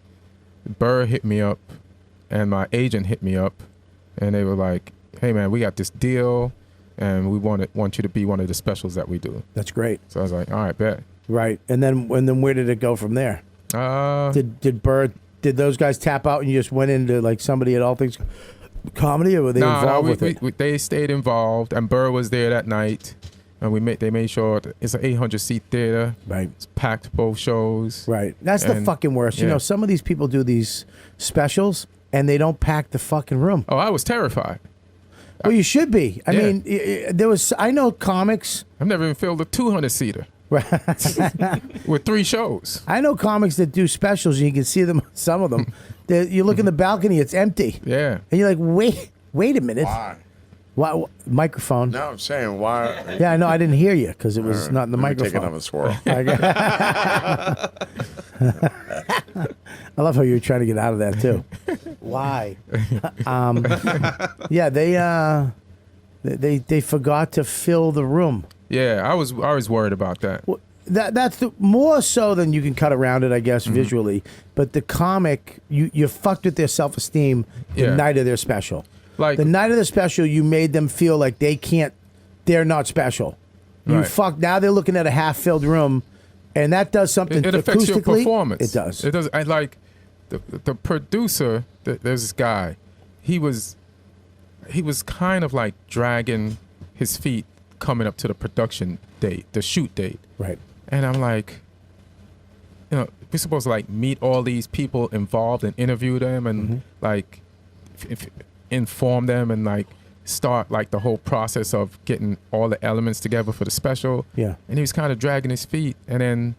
Burr hit me up and my agent hit me up and they were like, "Hey man, we got this deal and we want you to be one of the specials that we do." That's great. So I was like, "All right, bet." Right. And then where did it go from there? Did those guys tap out and you just went into like somebody at All Things Comedy, or were they involved with it? They stayed involved, and Burr was there that night, and they made sure it's an 800-seat theater. Right. It's packed both shows. Right. That's the And- fucking worst. You yeah. know, some of these people do these specials and they don't pack the fucking room. Oh, I was terrified. Well, you should be. I Yeah. mean, I know comics. I've never even filled a 200-seater with 3 shows. I know comics that do specials and you can see them, some of them. You look in the balcony, it's empty. Yeah. And you're like, wait a minute. Why? Why microphone. No, I'm saying why. Yeah, I know. I didn't hear you because it was not in the Let me take microphone. another swirl. I love how you're trying to get out of that too. Why? Yeah, they forgot to fill the room. Yeah, I was worried about that. Well, that's more so than you can cut around it, I guess, visually. But the comic, you fucked with their self-esteem the night of their special. Like the night of the special, you made them feel like they're not special. You Right. fucked. Now they're looking at a half-filled room, and that does something. It affects your acoustically. performance. It does. It does. I like the producer. There's this guy. He was kind of like dragging his feet coming up to the production date, the shoot date. Right. And I'm like, we're supposed to like meet all these people involved and interview them and like inform them and like start like the whole process of getting all the elements together for the special. Yeah. And he was kind of dragging his feet. And then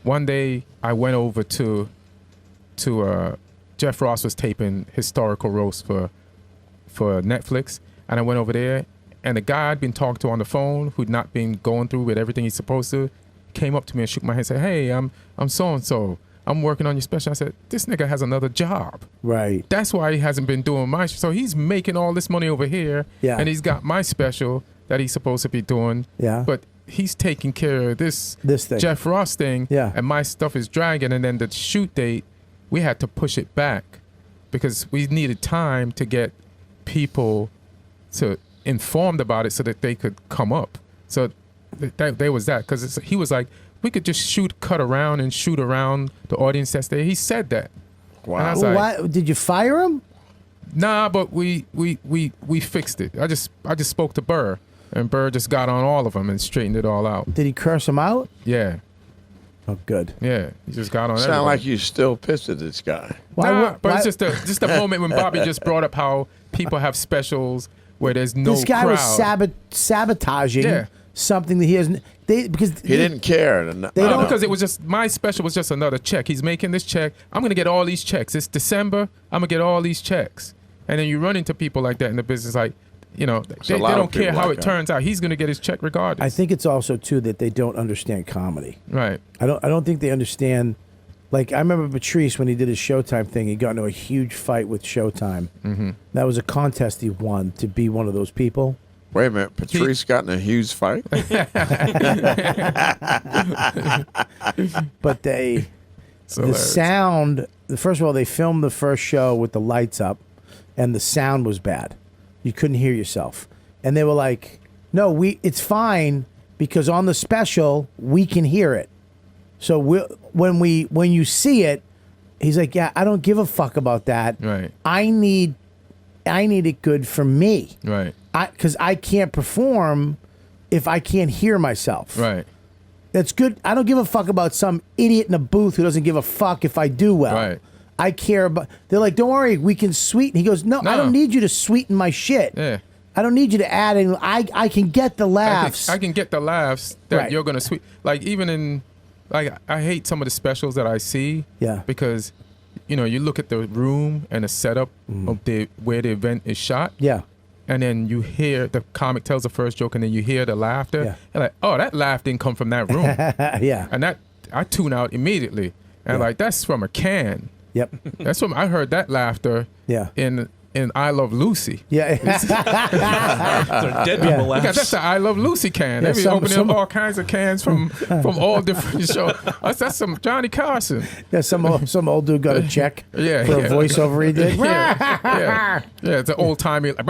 one day I went over to Jeff Ross was taping historical roast for Netflix, and I went over there, and the guy I'd been talking to on the phone, who'd not been going through with everything he's supposed to, came up to me and shook my hand and said, "Hey, I'm so and so. I'm working on your special." I said, "This nigga has another job. Right. That's why he hasn't been doing my so he's making all this money over here, Yeah. and he's got my special that he's supposed to be doing. Yeah. But he's taking care of this thing. Jeff Ross thing, Yeah. and my stuff is dragging. And then the shoot date, we had to push it back because we needed time to get people to informed about it so that they could come up. So there was that, because he was like, we could just cut around and shoot around the audience that's there. He said that. Wow. And I was like, Why, did you fire him? nah, but we fixed it. I just spoke to Burr, and Burr just got on all of them and straightened it all out. Did he curse him out? Yeah, Oh, good. yeah. He just got on. Sound everybody. like you still pissed at this guy. Nah, but why- it's just a moment when Bobby just brought up how people have specials where there's no this guy crowd. was sabotaging Yeah. something that he hasn't. Because He didn't care. They No, don't- because it was just my special was just another check. He's making this check. I'm gonna get all these checks. It's December. I'm gonna get all these checks. And then you run into people like that in the business, like, they a don't lot of care people how like it that. turns out. He's gonna get his check regardless. I think it's also too that they don't understand comedy. right. I don't think they understand. Like I remember Patrice when he did his Showtime thing. He got into a huge fight with Showtime. Mm-hmm. That was a contest he won to be one of those people. Wait a minute. Patrice got in a huge fight? But the hilarious. sound. First of all, they filmed the first show with the lights up, and the sound was bad. You couldn't hear yourself, and they were like, "No, it's fine because on the special we can hear it." So when you see it, he's like, "Yeah, I don't give a fuck about that. Right. I need it good for me, Right. because I can't perform if I can't hear myself. Right. That's good. I don't give a fuck about some idiot in a booth who doesn't give a fuck if I do well. Right. I care about. They're like, don't worry, we can sweeten. He goes, no, I No. don't need you to sweeten my shit. Yeah. I don't need you to add in. I can get the laughs. I can get the laughs that Right. you're gonna sweet. Like even in, like I hate some of the specials that I see. Yeah. Because, you look at the room and the setup of where the event is shot. Yeah. And then you hear the comic tells the first joke, and then you hear the laughter. Yeah. And like, oh, that laugh didn't come from that room. Yeah. And that I tune out immediately. And like, that's from a can. Yep. That's from I heard that laughter. Yeah. In I Love Lucy. Yeah. Dead people Yeah. laughs. Because that's the I Love Lucy can. Yeah, They be some- opening some- up all kinds of cans from all different shows. That's some Johnny Carson. Yeah. Some old dude got a check Yeah, for yeah. a voiceover he did. Yeah, it's an old timey. I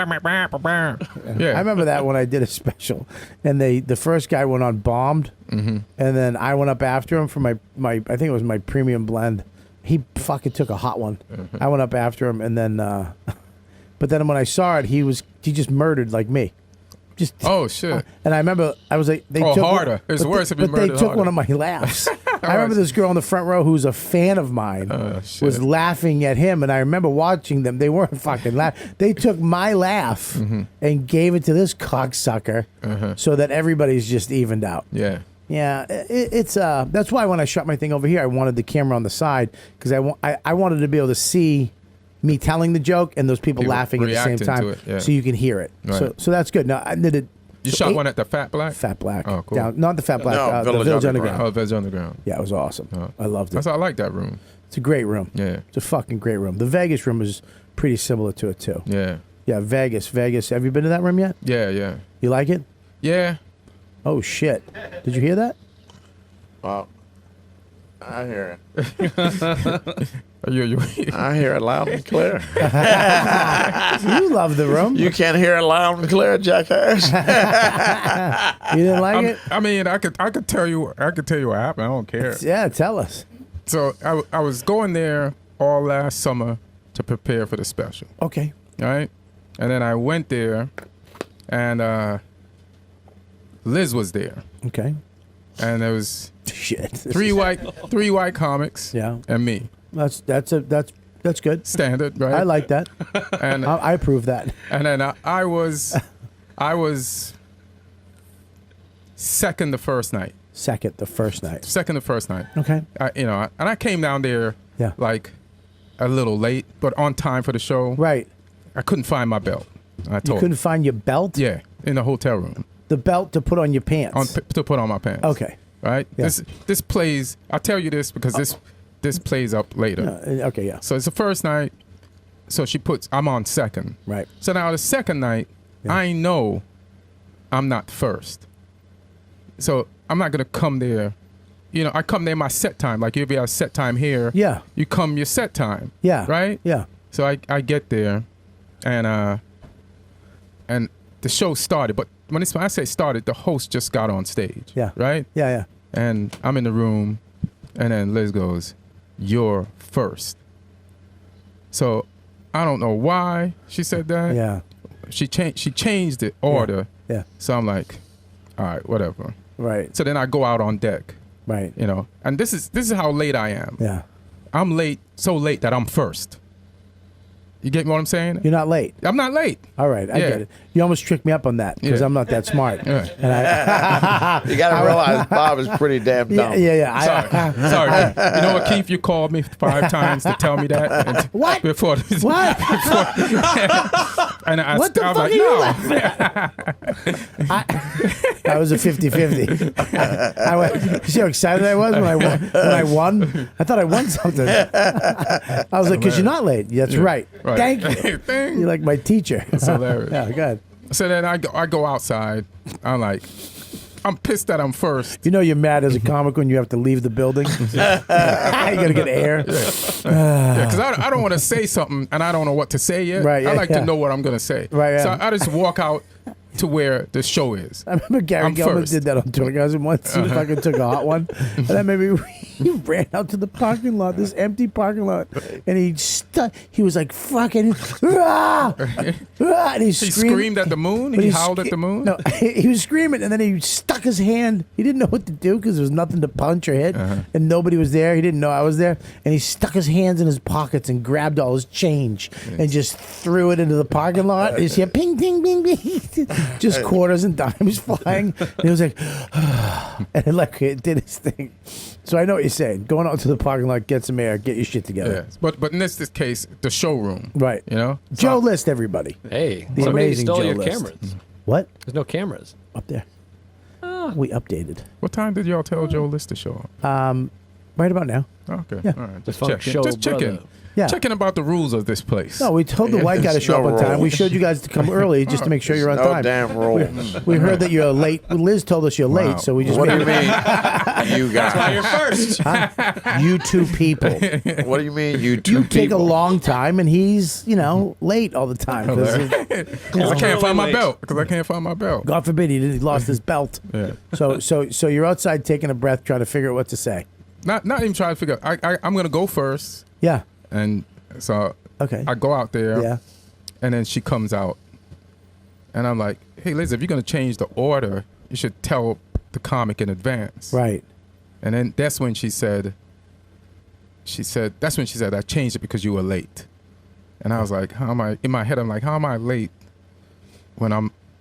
Yeah, remember that when I did a special, and the first guy went on bombed, and then I went up after him for my I think it was my premium blend. He fucking took a hot one. I went up after him, and then, but then when I saw it, he just murdered like me. Just Oh shit. And I remember I was like, they Oh, took harder. It's but worse if he but they murdered took harder. one of my laughs. I remember this girl in the front row who's a fan of mine Shit. was laughing at him, and I remember watching them. They weren't fucking laughing. They took my laugh and gave it to this cocksucker, so that everybody's just evened out. Yeah. Yeah, it's that's why when I shot my thing over here, I wanted the camera on the side because I wanted to be able to see me telling the joke and those people People laughing at the same reacting time, to it, yeah. so you can hear it. Right. So that's good. Now, You shot one at the Fat Black? Fat Black. Oh, cool. Not the Fat Black. No, the Village Village Underground. Underground. Oh, Village Underground. Yeah, it was awesome. I loved it. I like that room. It's a great room. Yeah. It's a fucking great room. The Vegas room is pretty similar to it too. Yeah. Yeah, Vegas. Have you been to that room yet? Yeah. You like it? Yeah. Oh shit! Did you hear that? Well, I hear it. You I hear it loud and clear. You love the room. You can't hear it loud and clear, jackass. You didn't like it? I mean, I could tell you what happened. I don't care. Yeah, tell us. So I was going there all last summer to prepare for the special. Okay. Right? And then I went there, and Liz was there, Okay. and there was Shit. three white comics, Yeah. and me. That's good. Standard, right? I like that. And I approve that. and then I was second the first night. Second, the first night. Second the first night. Okay. And I came down there Yeah. like a little late, but on time for the show. Right. I couldn't find my belt. I You told couldn't find your belt? Yeah, in the hotel room The belt to put on your pants. to put on my pants. Okay. Right? Yeah. This plays, I'll tell you this because this plays up later. Okay, yeah. So it's the first night. So I'm on second. Right. So now the second night, I know I'm not first. So I'm not going to come there. I come there my set time. Like if you have set time here, Yeah. you come your set time. Yeah. Right? Yeah. So I get there, and the show started. But when I say started, the host just got on stage. Yeah. Right? Yeah, yeah. And I'm in the room, and then Liz goes, "You're first." So I don't know why she said that. Yeah. She changed the order. Yeah. So I'm like, all right, whatever. Right. So then I go out on deck, Right. and this is how late I am. Yeah. I'm late, so late that I'm first. You get what I'm saying? You're not late. I'm not late. All right, I Yeah. get it. You almost tricked me up on that because Yeah. I'm not that smart. Yeah. And I, You got to realize Bob is pretty damn dumb. yeah. Sorry. You know what, Keith? You called me 5 times to tell me that. And What? Before. What? And I What the was fuck like, are you no. laughing at? That was a 50-50. I went, see how excited I was when I won? I thought I won something. I was like, because you're not late. That's right. Right. Thank you. Thing. You're like my teacher. It's hilarious. Yeah, good. So then I go outside. I'm pissed that I'm first. You know you're mad as a comic when you have to leave the building. You gotta get air. Yeah, because I don't want to say something and I don't know what to say yet. Right, I yeah, like yeah. to know what I'm going to say. Right, yeah. So I just walk out to where the show is. I remember Gary I'm Gelman first. did that on Tour Cousin once. He fucking took a hot one. And then maybe he ran out to the parking lot, this empty parking lot. And he was like, fucking, "Rah! Rah!" And he He screamed. screamed at the moon. But He howled at the moon. No, he was screaming, and then he stuck his hand. He didn't know what to do because there was nothing to punch or hit, and nobody was there. He didn't know I was there, and he stuck his hands in his pockets and grabbed all his change and just threw it into the parking lot. And you see a ping, ping, ping, ping, just quarters and dimes flying. And he was like, and it did his thing. So I know what you're saying. Going out to the parking lot, get some air, get your shit together. Yes. But in this case, the showroom. Right. So Joe List, everybody. Hey, The somebody amazing stole Joe your List. cameras. What? There's no cameras. Up there. We updated. What time did y'all tell Joe List to show up? Right about now. Okay. Yeah. All right. Just Funk checking. show Just checking. brother. Yeah. Checking about the rules of this place. No, we told the white guy to show up on time. We showed you guys to come early just to make sure you're on No time. damn rules. We heard that you're late. Liz told us you're Wow. late, so we just What do you made mean, you guys? You're first. you two people. What do you mean, you two You people? take a long time, and he's late all the time. 'cause Because I can't find my belt. Because I can't find my belt. God forbid he lost his belt. Yeah. So you're outside taking a breath, trying to figure out what to say. Not even trying to figure out. I'm going to go first. Yeah. And so Okay. I go out there. Yeah. And then she comes out. And I'm like, hey, Liz, if you're going to change the order, you should tell the comic in advance. Right. And then that's when she said, I changed it because you were late. And I was like, in my head, I'm like, how am I late when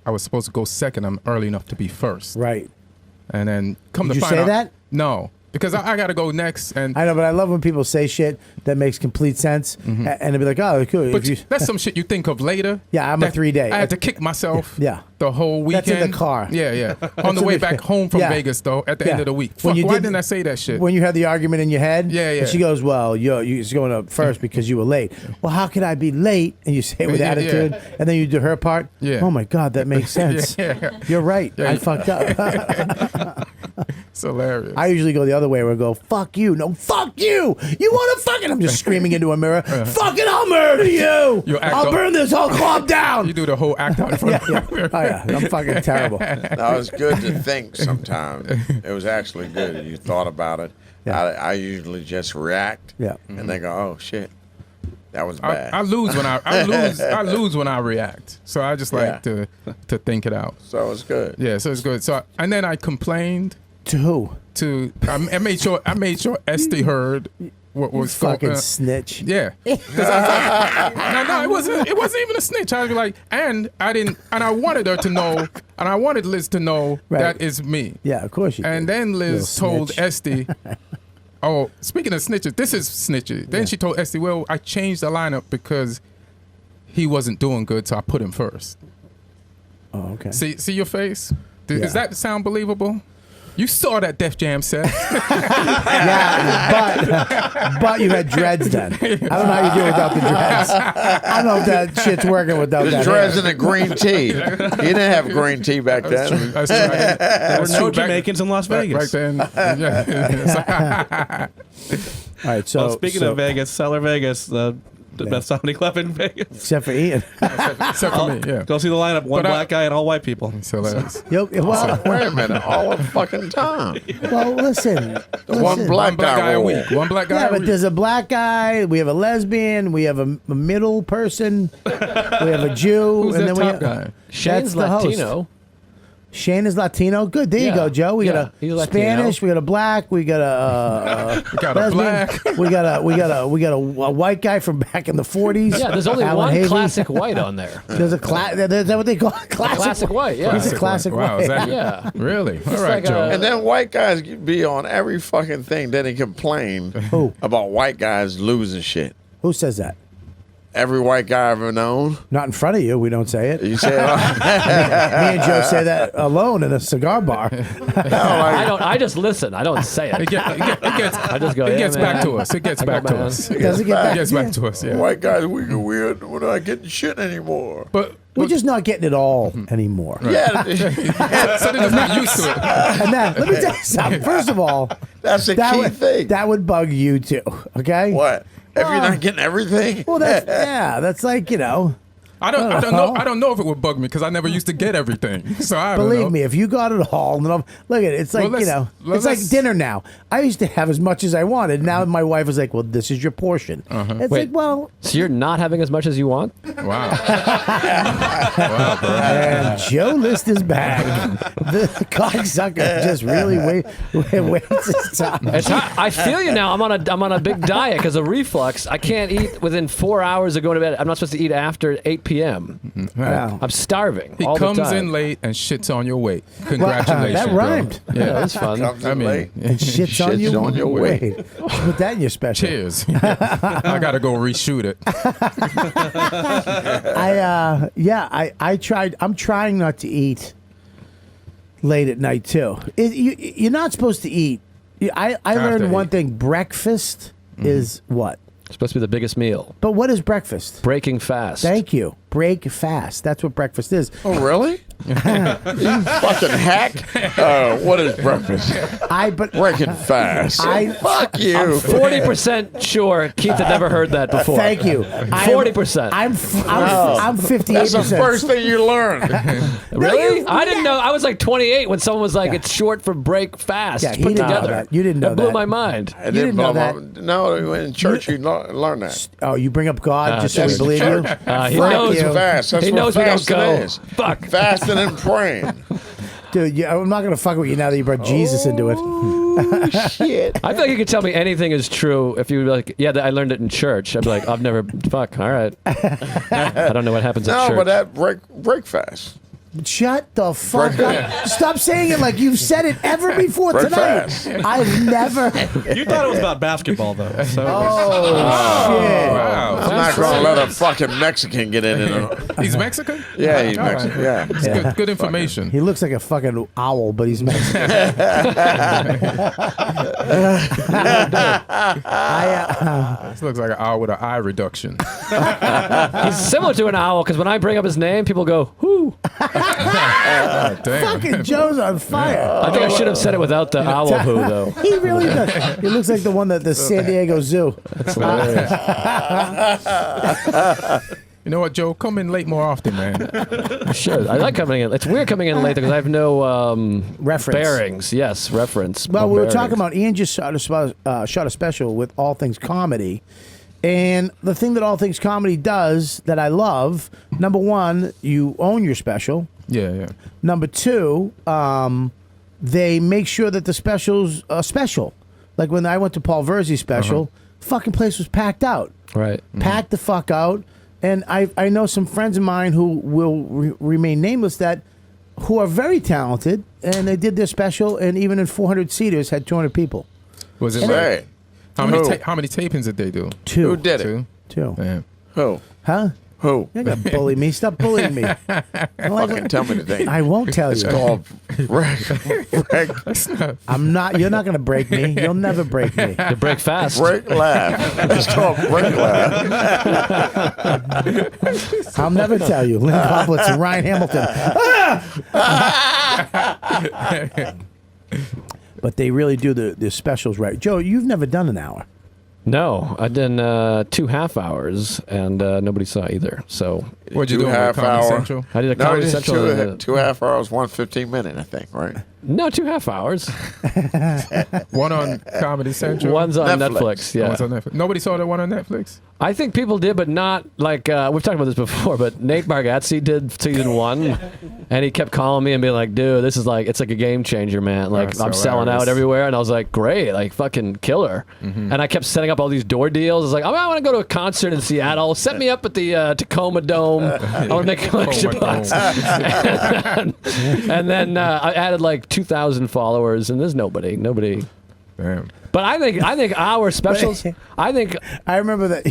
I was supposed to go second? I'm early enough to be first. Right. And then Did to you find say out, that? No. because I got to go next. And I know, but I love when people say shit that makes complete sense, and they'll be like, "Oh, cool." but that's some shit you think of later. Yeah, I'm a 3-day. I had to kick myself. Yeah. The whole weekend. That's in the car. Yeah. On the way back home from Yeah. Vegas, though, at the end of the week. When Fuck, you why did- didn't I say that shit? When you had the argument in your head, Yeah. And she goes, "Well, you're going up first because you were late." Well, how could I be late? And you say it with Yeah. attitude, and then you do her part. Yeah. Oh my God, that makes sense. Yeah. You're right. Yeah. I fucked up. It's hilarious. I usually go the other way where I go, "Fuck you." No, fuck you. You want to fucking? I'm just screaming into a mirror. Fucking, I'll murder you. You act I'll up. burn this whole club down. You do the whole act out in front Yeah. of the mirror. Oh yeah, I'm fucking terrible. No, it's good to think sometimes. It was actually good. You thought about it. Yeah. I usually just react. Yeah. And they go, "Oh shit, that was bad." I lose when I lose when I react. So I just like to think it out. So it's good. Yeah, so it's good. So and then I complained To who? I made sure Esty heard what was Fucking going. snitch. Yeah. 'Cause I thought, no, it wasn't even a snitch. I was like, and I wanted her to know, and I wanted Liz to know Right. that is me. Yeah, of course you. And did. then Liz Little told snitch. Esty, oh, speaking of snitches, this is snitches. Then she told Esty, well, I changed the lineup because he wasn't doing good, so I put him first. Oh, okay. See your face? Yeah. Does that sound believable? You saw that Def Jam set. Yeah, but you had dreads then. I don't know how you do without the dreads. I don't know if that shit's working without The that. dreads hair. and the green tea. You didn't have green tea back then. That's true. There were no Jamaicans in Las Vegas. Right then. Yeah. All right, so Well, speaking so- of Vegas, Cellar Vegas, the best comedy club in Vegas. except for Ian. Except for me, yeah. Go see the lineup. One But black guy and all white people. So that's Well, Wait a minute, all the fucking time. well, listen. One black one black guy a rule. week. One black guy Yeah, a but week. there's a black guy. We have a lesbian. We have a middle person. We have a Jew. Who's and that then top we guy? Shane's the host. Latino. Shane is Latino. Good. There you Yeah. go, Joe. We Yeah, got he's a Latino. Spanish. We got a black. We got a We got a lesbian. black. We got a white guy from back in the 40s. Yeah, there's only Alan one Havey. classic white on there. There's a class. Is that what they call it? Classic white, yeah. He's a classic Wow, white. is that Yeah. really? All right, like Joe. a- And then white guys be on every fucking thing. Then they complain Who? about white guys losing shit. Who says that? Every white guy I've ever known. Not in front of you. We don't say it. You say, Me and Joe say that alone in a cigar bar. I just listen. I don't say It it. gets, I just go. it yeah, gets man. back to us. It gets I back got to my us. own. Does it get It back? gets back to us, yeah. white guys, we're not getting shit anymore. But We're just not getting it all anymore. Yeah, so they're just not used to it. And then let me tell you something. First of all, that's the that key would thing. that would bug you too. Okay. What? If you're not getting everything? Well, that's like I don't know if it would bug me because I never used to get everything. So I don't know. Believe me, if you got it all, and look at it. It's like Well, it's like dinner now. I used to have as much as I wanted. Now my wife is like, "Well, this is your portion." It's Wait. like, well, So you're not having as much as you want? Wow. Wow, bro. and Joe List is back. The cocksucker just really waits his time. It's hot. I feel you now. I'm on a big diet because of reflux. I can't eat within 4 hours of going to bed. I'm not supposed to eat after 8 p.m. Wow. I'm starving. He all comes the time. in late and shits on your weight. Congratulations. that bro. rhymed. Yeah, that's fun. Comes I in mean, late. And shit's on Shit's you. on your weight. Put that in your special. cheers. I got to go reshoot it. I tried. I'm trying not to eat late at night too. You're not supposed to eat. I After learned one 8. thing. Breakfast is what? It's supposed to be the biggest meal. But what is breakfast? Breaking fast. Thank you. Break fast. That's what breakfast is. Oh, really? You fucking hack. What is breakfast? Breaking fast. Fuck you. 40% sure Keith had never heard that before. Thank you. 40%. I'm 58%. That's the first thing you learn. Really? I didn't know. I was like 28 when someone was like, "It's short for break fast." Yeah, he put didn't know together. that. You didn't know That blew that. my mind. And You didn't know blah, that. blah. No, in church you learn that. Oh, you bring up God just so we that's believe you? He Fuck knows. you. Fast. That's He what knows we don't fasting go. is. Fuck. Fasting and praying. Dude, I'm not going to fuck with you now that you brought Jesus into it. Shit. I feel like you could tell me anything is true if you were like, "Yeah, I learned it in church." I'd be like, "I've never." Fuck. All right. I don't know what happens at No, church. but that break fast. Shut the fuck up. Stop saying it like you've said it ever before tonight. I've never. You thought it was about basketball, though. So Shit. Wow. I'm not going to let a fucking Mexican get in it. He's Mexican? Yeah, he's All right. Mexican. Yeah. It's good information. He looks like a fucking owl, but he's Mexican. This looks like an owl with an eye reduction. He's similar to an owl because when I bring up his name, people go, "Whoo!" Damn. Fucking Joe's on fire. I think I should have said it without the owl who though. He really does. He looks like the one at the San Diego Zoo. That's hilarious. You know what, Joe? Come in late more often, man. Sure, I like coming in. It's weird coming in late because I have no Reference. bearings. Yes, reference. Well, no we were bearings. talking about Ian just shot a special with All Things Comedy. And the thing that All Things Comedy does that I love, number one, you own your special. Yeah. Number two, they make sure that the special's special. Like when I went to Paul Verzi's special, fucking place was packed out. right. Packed the fuck out. And I know some friends of mine who will remain nameless who are very talented, and they did their special, and even in 400 seaters had 200 people. Was it Right. how many tapings did they do? Two. Who did it? Two. Two. Damn. Who? Huh? Who? You're going to bully me. Stop bullying me. Fucking tell me the thing. I won't tell It's you. called break I'm not. You're not going to break me. You'll never break me. You break fast. laugh. It's called break laugh. I'll never tell you. Lynn Poplitz and Ryan Hamilton. But they really do the specials right. Joe, you've never done an hour. No, I did 2 half hours, and nobody saw either. So What'd you do? 2 on half Comedy hour. Central? I did a No, Comedy it's Central. two half hours, 1 15-minute, I think, right? No, 2 half hours. One on Comedy Central. One's on Netflix. Netflix. Yeah. One's on Netflix. Nobody saw the one on Netflix. I think people did, but not like we've talked about this before. But Nate Bargatze did season 1, and he kept calling me and being like, "Dude, this is like it's like a game changer, man. Like That's I'm selling hilarious. out everywhere." And I was like, "Great, like fucking killer." And I kept setting up all these door deals. I was like, "I want to go to a concert in Seattle. Set me up at the Tacoma Dome. I want to make a collection Tacoma bucks." And then I added like 2,000 followers, and there's nobody. Damn. But I think our specials. I think I remember that.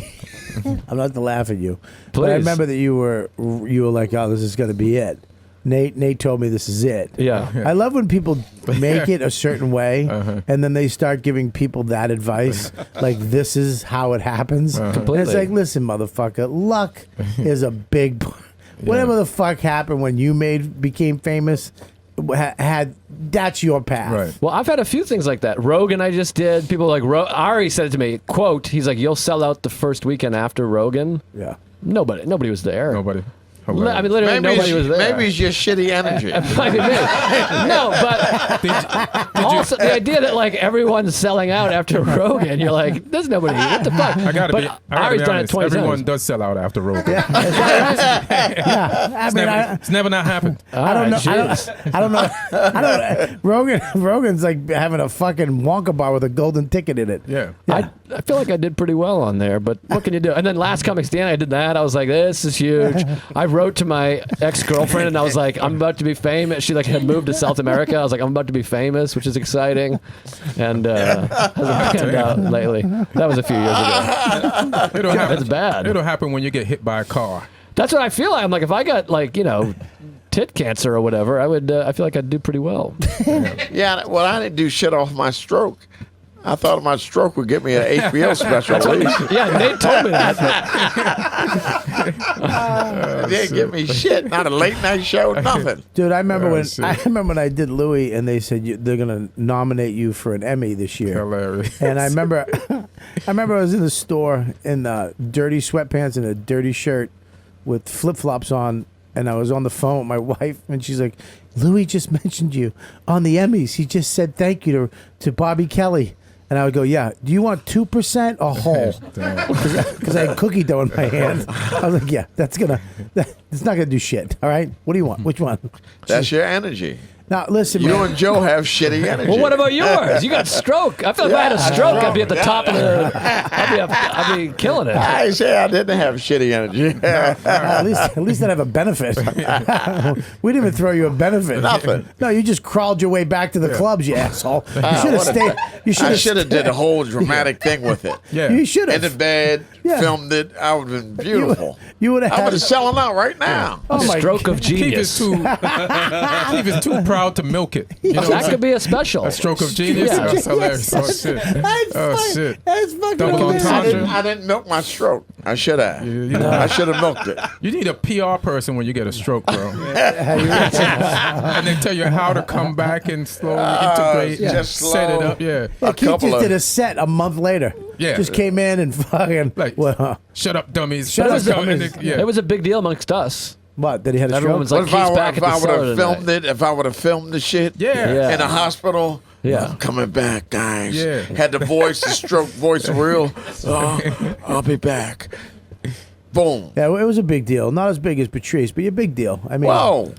I'm not to laugh at you, but I Please. remember that you were like, "Oh, this is going to be it." Nate told me this is it. yeah. I love when people make it a certain way, and then they start giving people that advice, like this is how it happens. And it's Completely. like, listen, motherfucker, luck is a big. Whatever the fuck happened when you became famous, that's your path. Right. Well, I've had a few things like that. Rogan, I just did. People like Ari said it to me. Quote: He's like, "You'll sell out the first weekend after Rogan." Yeah. Nobody was there. Nobody. I mean, literally nobody was there. Maybe it's just shitty energy. Might be me. No, but also the idea that like everyone's selling out after Rogan, you're like, there's nobody. What the fuck? I gotta but be Ari's done it honest. 20 Everyone times. does sell out after Rogan. Yeah. I mean, It's never not happened. I don't know. Jeez. I don't know. Rogan's like having a fucking Wonka bar with a golden ticket in it. Yeah. I feel like I did pretty well on there, but what can you do? And then Last Comic Stand, I did that. I was like, this is huge. I wrote to my ex-girlfriend and I was like, I'm about to be famous. She like had moved to South America. I was like, I'm about to be famous, which is exciting. And hasn't panned out lately. That was a few years ago. It'll happen. That's bad. It'll happen when you get hit by a car. That's what I feel like. I'm like, if I got like, tit cancer or whatever, I feel like I'd do pretty well. Yeah, well, I didn't do shit off my stroke. I thought my stroke would get me an HBO special at least. Yeah, Nate told me that. It didn't give me shit. Not a late night show, nothing. Dude, I remember shit. when I did Louis, and they said they're gonna nominate you for an Emmy this year. Hilarious. And I remember I was in the store in dirty sweatpants and a dirty shirt with flip flops on, and I was on the phone with my wife, and she's like, "Louis just mentioned you on the Emmys. He just said thank you to Bobby Kelly." And I would go, "Yeah, do you want 2% or whole?" Because I had cookie dough in my hand. I was like, "Yeah, it's not gonna do shit. All right, what do you want? Which one?" That's your energy. Now listen, You man. and Joe have shitty energy. Well, what about yours? You got stroke. I feel like if I had a stroke, I'd be at the top of the. I'd be killing it. I say I didn't have shitty energy. at least I'd have a benefit. We didn't even throw you a benefit. Nothing. No, you just crawled your way back to the clubs, you asshole. You should have stayed. You I should have did a whole dramatic thing with it. Yeah. You should In have. the bed, Yeah. filmed it. I would have been beautiful. You would have I had. would have selling out right now. Oh my Stroke of Keith is genius. Keith is too proud to milk it. You know, That could be a special. a stroke of genius. Yeah. That's hilarious. Oh shit. That's Oh fun- shit. That's fucking Double hilarious. entendre. I didn't milk my stroke. I should have. You know, I should have milked it. you need a PR person when you get a stroke, bro. And they tell you how to come back and slowly integrate, just set it slow. up. Yeah. Yeah, A Keith couple just of- did a set a month later. Yeah. Just came in and fucking. Like, Well, shut up, dummies. Shut up, Let's go. And dummies. yeah. It was a big deal amongst us. what? Did he have a Everyone stroke? was like, What if Keith's I, back if at I the would cellar have tonight. filmed it? If I would have filmed the shit Yeah. Yeah. in a hospital? Yeah. I'm coming back, guys. Yeah. Had the voice, the stroke voice real. I'll be back. Boom. Yeah, well, it was a big deal. Not as big as Patrice, but a big deal. I mean, Whoa.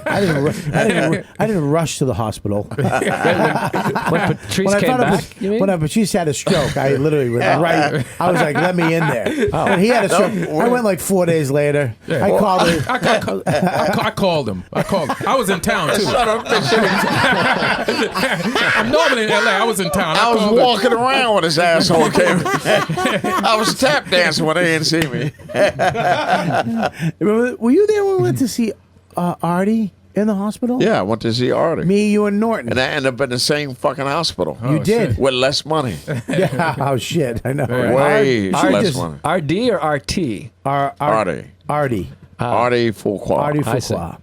I didn't rush to the hospital. When Patrice came found out back, you mean? when Patrice had a stroke, I literally was right. I was like, "Let me in there." When he had a stroke, I went like 4 days later. Yeah. I called him. I called him. I was in town too. Shut up, I'm normally in LA. I was in town. I was called him. walking around when this asshole came. I was tap dancing when they didn't see me. Remember, were you there when we went to see Artie in the hospital? Yeah, I went to see Artie. Me, you, and Norton. And I ended up in the same fucking hospital. You did. With less money. Yeah. Oh shit! I know. right? Way less just- money. RD or RT? Artie. Artie. Artie Fuqua. Artie I see. Fuqua.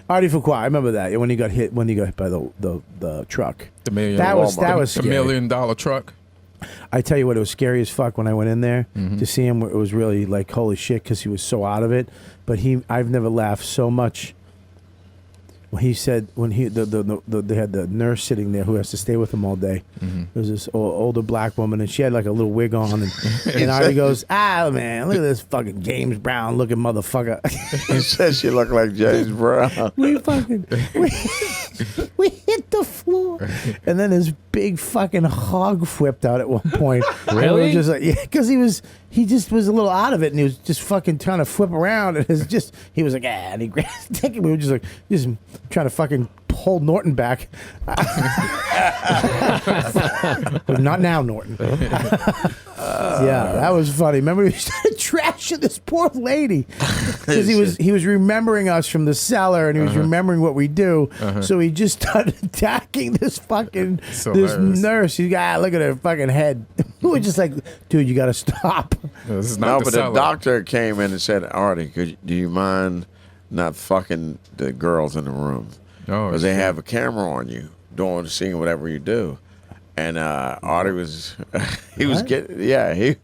Artie Fuqua. I remember that when he got hit by the truck. The million. That was the scary. $1 million truck. I tell you what, it was scary as fuck when I went in there to see him. It was really like holy shit because he was so out of it. But I've never laughed so much. When he said they had the nurse sitting there who has to stay with him all day. There was this older black woman and she had like a little wig on and Artie goes, man, look at this fucking James Brown looking motherfucker. He said she looked like James Brown. we hit the floor, and then this big fucking hog flipped out at one point. And we were Really? just like, yeah, because he just was a little out of it, and he was just fucking trying to flip around, and he was like, and he grabbed the stick, and we were just trying to fucking pull Norton back. Not now, Norton. Yeah, that was funny. Remember, he started trashing this poor lady because he was remembering us from the cellar, and he was remembering what we do. So he just started attacking this fucking So this hilarious. nurse. He's got look at her fucking head. We were just like, dude, you got to stop. This is No, not but the cellar. doctor came in and said, Artie, do you mind not fucking the girls in the room? Oh, Because they shit. have a camera on you, seeing whatever you do. And Artie was, he was What? getting,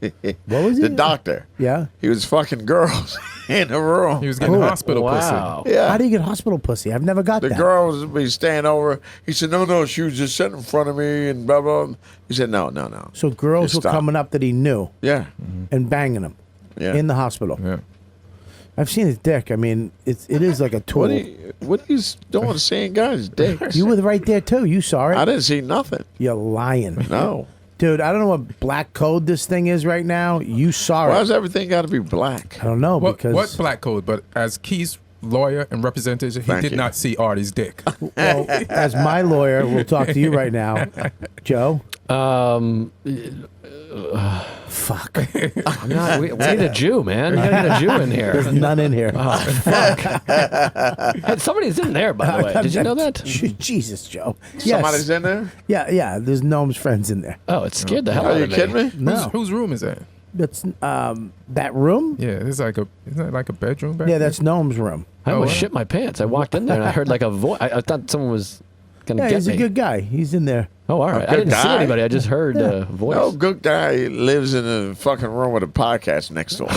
What was he? The doctor. Yeah. He was fucking girls in the room. He was getting Cool. hospital Wow. Yeah. How do you get hospital pussy? I've never got The that. girls would be standing over. He said, no, she was just sitting in front of me and blah, blah. He said, no. So girls Just were stop. coming up that he knew Yeah. and banging him Yeah. in the hospital. pussy. Yeah. I've seen his dick. I mean, it is like a tool. What are you doing seeing guys' dicks? You were right there too. You saw I it. didn't see nothing. You're lying. No. Dude, I don't know what black code this thing is right now. You saw Why it. does everything got to be black? I don't know What because black code? But as Keith's lawyer and representative, he Thank did you. not see Artie's dick. well, as my lawyer will talk to you right now, Joe. Fuck. We need a Jew, man. We gotta get a Jew in here. There's none in here. Hey, somebody's in there, by the way. Did you know that? Jesus, Joe. Somebody's in there? Yeah. There's Gnome's friends in there. Oh, it scared the hell Are out you of me. kidding me? No, Whose room is that? that's that room. Yeah, it's like isn't that like a bedroom back Yeah, there? that's Gnome's room. I almost wow. shit my pants. I walked in there and I heard like a voice. I thought someone was gonna Yeah, get he's me. a good guy. He's in there. Oh, all right. I good didn't see guy? anybody. I just heard a voice. No, good guy lives in a fucking room with a podcast next door.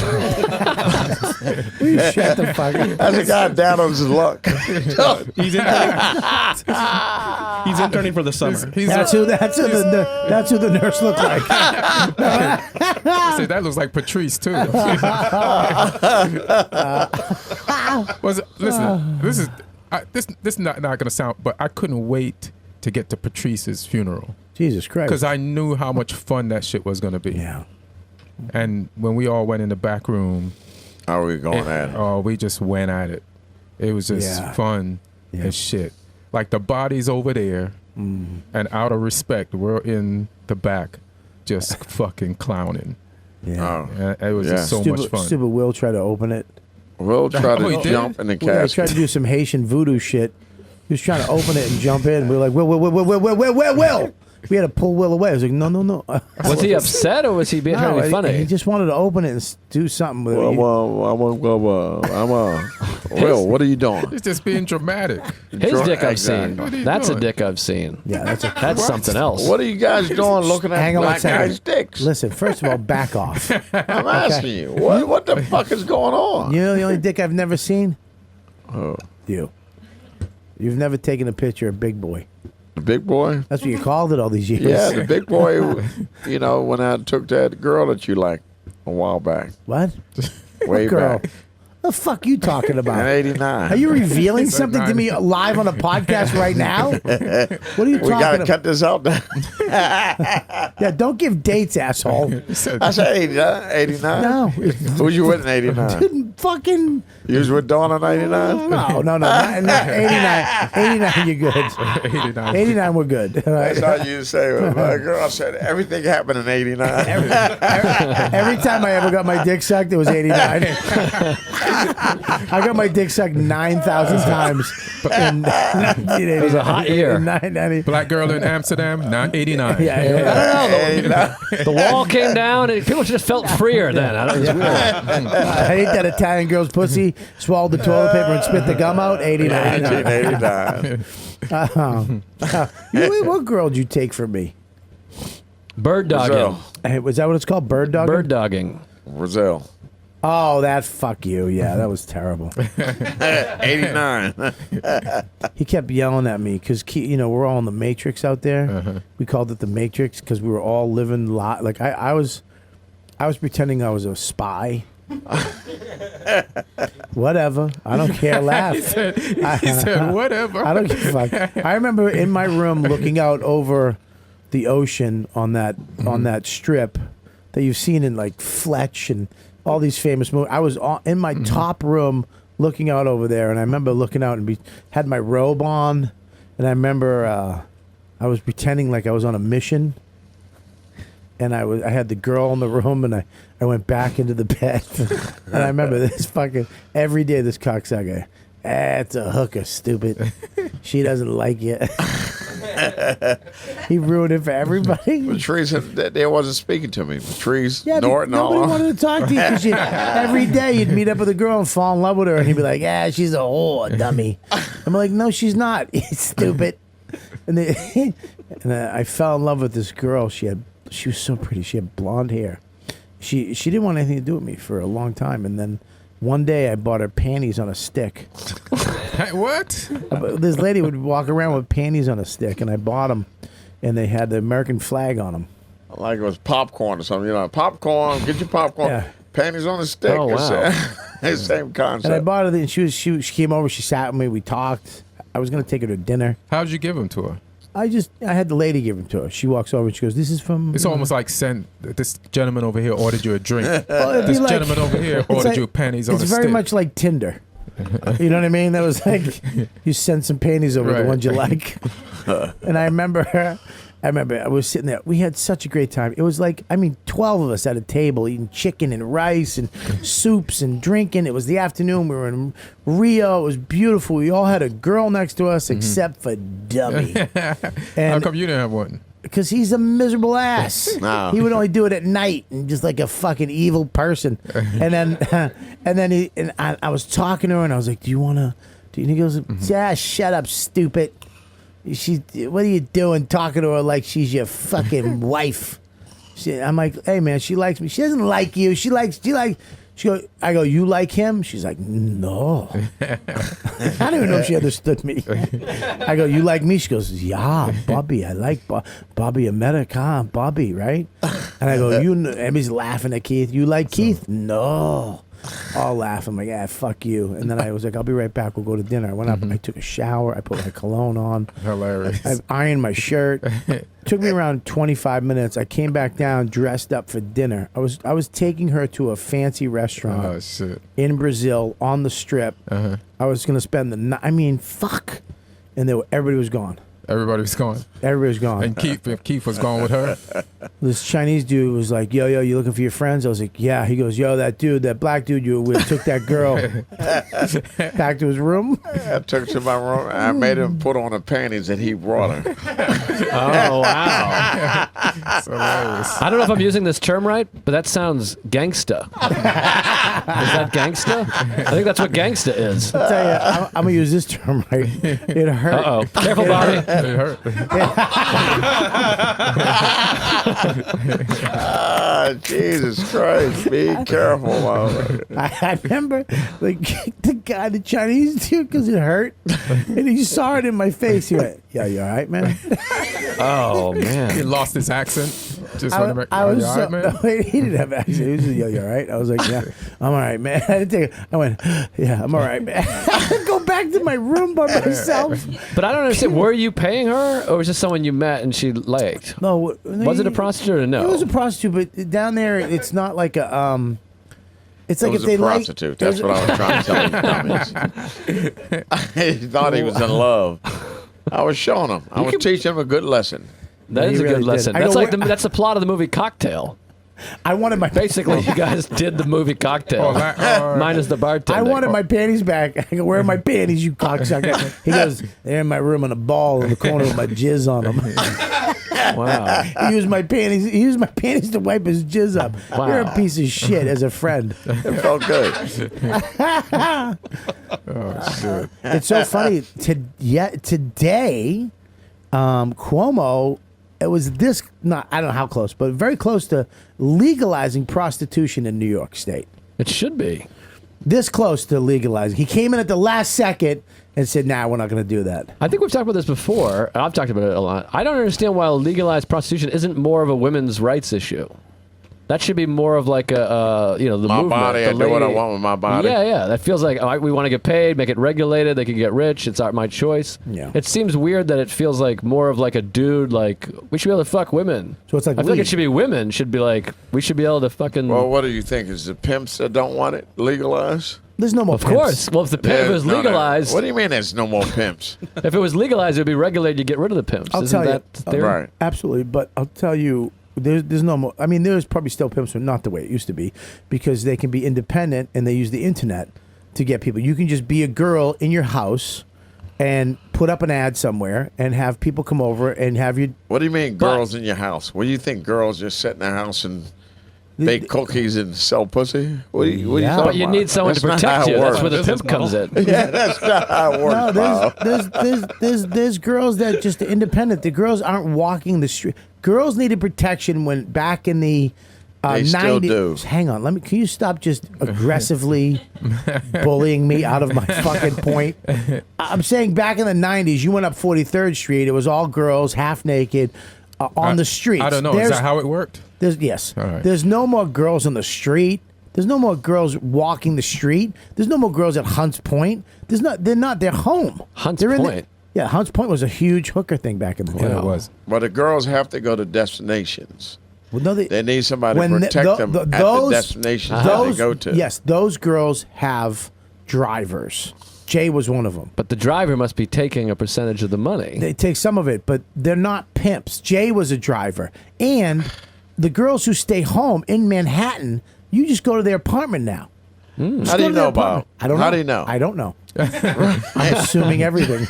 Will you shut the fuck up? That's a guy down on his luck. He's interning. He's interning for the summer. That's who the nurse looked like. Say, that looks like Patrice too. Listen, this is this is not gonna sound, but I couldn't wait to get to Patrice's funeral Jesus Christ. because I knew how much fun that shit was gonna be. Yeah. And when we all went in the back room, How are we going at it? oh, we just went at it. It was just Yeah. fun Yeah. as shit. Like the bodies over there, and out of respect, we're in the back, just fucking clowning. Yeah. Oh. It was Yeah. just so stupid, much fun. Stupid Will tried to open it. We'll try Oh, he to did? jump in the I tried casket. to do some Haitian voodoo shit. He was trying to open it and jump in. We were like, Will. We had to pull Will away. I was like, no. Was he upset or was he being trying to be funny? He just wanted to open it and do something with it. Will, what are you doing? It's just being dramatic. His dick I've Exactly. What are seen. you That's a doing? dick I've seen. Yeah, that's a. That's something else. What are you guys doing looking Hang at on one black second. guys' dicks? Listen, first of all, back off. I'm asking you. What the fuck is going on? You know the only dick I've never seen? Oh. You. You've never taken a picture of Big Boy. The big boy? That's what you called it all these years. Yeah, the big boy, you know, when I took that girl that you liked a while back. What? Way Girl. back. The fuck you talking In about? 89. Are you revealing He said something to me live on a podcast right now? What are you We talking got to about? cut this out. Yeah, don't give dates, asshole. He said, I said 89. 89? No. Who you with in 89? Fucking. You was with Dawn in 89? No, not 89. 89, you're good. 89. 89, we're good. All right. That's how you say it. My girl said everything happened in 89. Every time I ever got my dick sucked, it was 89. I got my dick sucked 9,000 times in 1980. It was a hot year. In 990. Black girl in Amsterdam, 89. Yeah, I don't know. The wall came down and people just felt freer then. I don't know. I ate that Italian girl's pussy, swallowed the toilet paper, and spit the gum out. 89. 1989. What girl did you take from me? Bird dogging. Brazil. Hey, was that what it's called? Bird dog? Bird dogging. Brazil. Oh, that fuck you. Yeah, that was terrible. 89. He kept yelling at me because, you know, we're all in the Matrix out there. We called it the Matrix because we were all living like I was pretending I was a spy. Whatever. I don't care. Laugh. He said, whatever. I don't give a fuck. I remember in my room looking out over the ocean on that strip that you've seen in like Fletch and all these famous movies. I was in my top room looking out over there, and I remember looking out and had my robe on, and I remember I was pretending like I was on a mission. And I had the girl in the room, and I went back into the bed. And I remember this fucking every day. This cocksucker, it's a hooker, stupid. She doesn't like you. He ruined it for everybody. Patrice, they wasn't speaking to me. Patrice, Yeah, Norton, nobody all. wanted to talk to you because every day you'd meet up with a girl and fall in love with her, and he'd be like, "Yeah, she's a whore, dummy." I'm like, "No, she's not. Stupid." And I fell in love with this girl. She was so pretty. She had blonde hair. She didn't want anything to do with me for a long time, and then one day I bought her panties on a stick. What? This lady would walk around with panties on a stick, and I bought them, and they had the American flag on them. Like it was popcorn or something. You know, popcorn. Get your popcorn. Yeah. Panties on a stick. Oh, wow. It's the same concept. And I bought her, and she came over. She sat with me. We talked. I was gonna take her to dinner. How'd you give them to her? I had the lady give them to her. She walks over and she goes, "This is from." It's almost like this gentleman over here ordered you a drink. Well, it'd be This like- gentleman over here it's ordered like- you panties on a It's stick. very much like Tinder. You know what I mean? That was like you send some panties over the Right. ones you like. And I remember I was sitting there. We had such a great time. It was like 12 of us at a table eating chicken and rice and soups and drinking. It was the afternoon. We were in Rio. It was beautiful. We all had a girl next to us except for Dummy. How And come you didn't have one? because he's a miserable ass. No. He would only do it at night and just like a fucking evil person. And then I was talking to her and I was like, "Do you want to?" And he goes, "Yeah, shut up, stupid. What are you doing talking to her like she's your fucking wife?" I'm like, "Hey man, she likes me. She doesn't like you. I go, "You like him?" She's like, "No." I don't even know if she understood me. I go, "You like me?" She goes, "Yeah, Bobby. I like Bobby American, Bobby, right?" And I go, "Everybody's laughing at Keith. You like Keith?" "No." all laughing. I'm like, yeah, fuck you. And then I was like, I'll be right back. We'll go to dinner. I went up. I took a shower. I put my cologne on. Hilarious. I ironed my shirt. Took me around 25 minutes. I came back down dressed up for dinner. I was taking her to a fancy restaurant Oh shit. in Brazil on the strip. I was gonna spend the night. I mean, fuck. And everybody was gone. Everybody was going. Everybody was gone. And Keith was going with her. This Chinese dude was like, yo, you looking for your friends? I was like, yeah. He goes, yo, that black dude you were with took that girl back to his room. I took her to my room. I made him put on the panties that he brought her. Oh, wow. It's hilarious. I don't know if I'm using this term right, but that sounds gangsta. Is that gangsta? I think that's what gangsta is. I'll tell you, I'm going to use this term right. It hurt. Uh-oh. Careful, Bobby. It hurt. Jesus Christ. Be careful, man. I remember the Chinese dude, because it hurt. And he saw it in my face. He went, yeah, you all right, man? Oh, He man. lost his accent. Just went back. I was you all right, man? no, he didn't have accent. He was just, yo, you all right? I was like, yeah, I'm all right, man. I didn't take it. I went, yeah, I'm all right, man. I go back to my room by myself. But I don't understand. Were you paying her, or was this someone you met and she liked? No, Was it a prostitute or no? It was a prostitute, but down there, it's not like a It's like It was if they a prostitute. That's what I was trying to tell you, dummies. He thought he was in love. I was showing him. I was teaching him a good lesson. That He is a really good did. lesson. I That's know like where- that's the plot of the movie Cocktail. I wanted my Basically, you guys did the movie Cocktail, minus the bartender. I wanted my panties back. I go, where are my panties, you cocksucker? He goes, they're in my room on a ball in the corner with my jizz on them. Wow. He used my panties. He used my panties to wipe his jizz up. Wow. You're a piece of shit as a friend. It felt good. Oh shit. It's so funny. Today, Cuomo, it was this. Not I don't know how close, but very close to legalizing prostitution in New York State. It should be. This close to legalizing. He came in at the last second and said, "Nah, we're not going to do that." I think we've talked about this before. I've talked about it a lot. I don't understand why legalized prostitution isn't more of a women's rights issue. That should be more of like the My movement. body, the I do what I want with my body. Yeah. That feels like we want to get paid, make it regulated. They can get rich. It's my choice. Yeah. It seems weird that it feels like more of like a dude. Like we should be able to fuck women. So it's like I feel like weed. it should be women. Should be like we should be able to fucking. Well, what do you think? Is the pimps that don't want it legalized? There's no more. of course. Well, if the pimp was No, no. legalized, What do you mean there's no more pimps? if it was legalized, it would be regulated. You get rid of the pimps. I'll Isn't tell you. that theory? Right. Absolutely, but I'll tell you, there's no more. I mean, there's probably still pimps, but not the way it used to be, because they can be independent and they use the internet to get people. You can just be a girl in your house and put up an ad somewhere and have people come over and have you. What do you mean, girls in your house? What do you think? Girls just sit in their house and bake cookies and sell pussy? What are you Yeah. talking But you about? need someone That's to not protect how it you. That's works. where the pimp comes in. Yeah, that's not how it works. No, Bob. there's girls that just independent. The girls aren't walking the street. Girls needed protection when back in the They 90s. still do. Hang on, can you stop just aggressively bullying me out of my fucking point? I'm saying back in the 90s, you went up 43rd Street. It was all girls, half naked, on the streets. I don't know. Is that how it worked? Yes. All right. There's no more girls on the street. There's no more girls walking the street. There's no more girls at Hunts Point. They're not. They're home. Hunts They're in Point? Yeah, Hunts Point was a huge hooker thing back in the day. Yeah, it was. But the girls have to go to destinations. Well, no, They need somebody to when protect them at the those destinations that they go to. Yes, those girls have drivers. Jay was one of them. But the driver must be taking a percentage of the money. They take some of it, but they're not pimps. Jay was a driver. And the girls who stay home in Manhattan, you just go to their apartment now. Just How go do you to their know, apartment. Bob? I don't know. How do you know? I don't know. I'm assuming everything.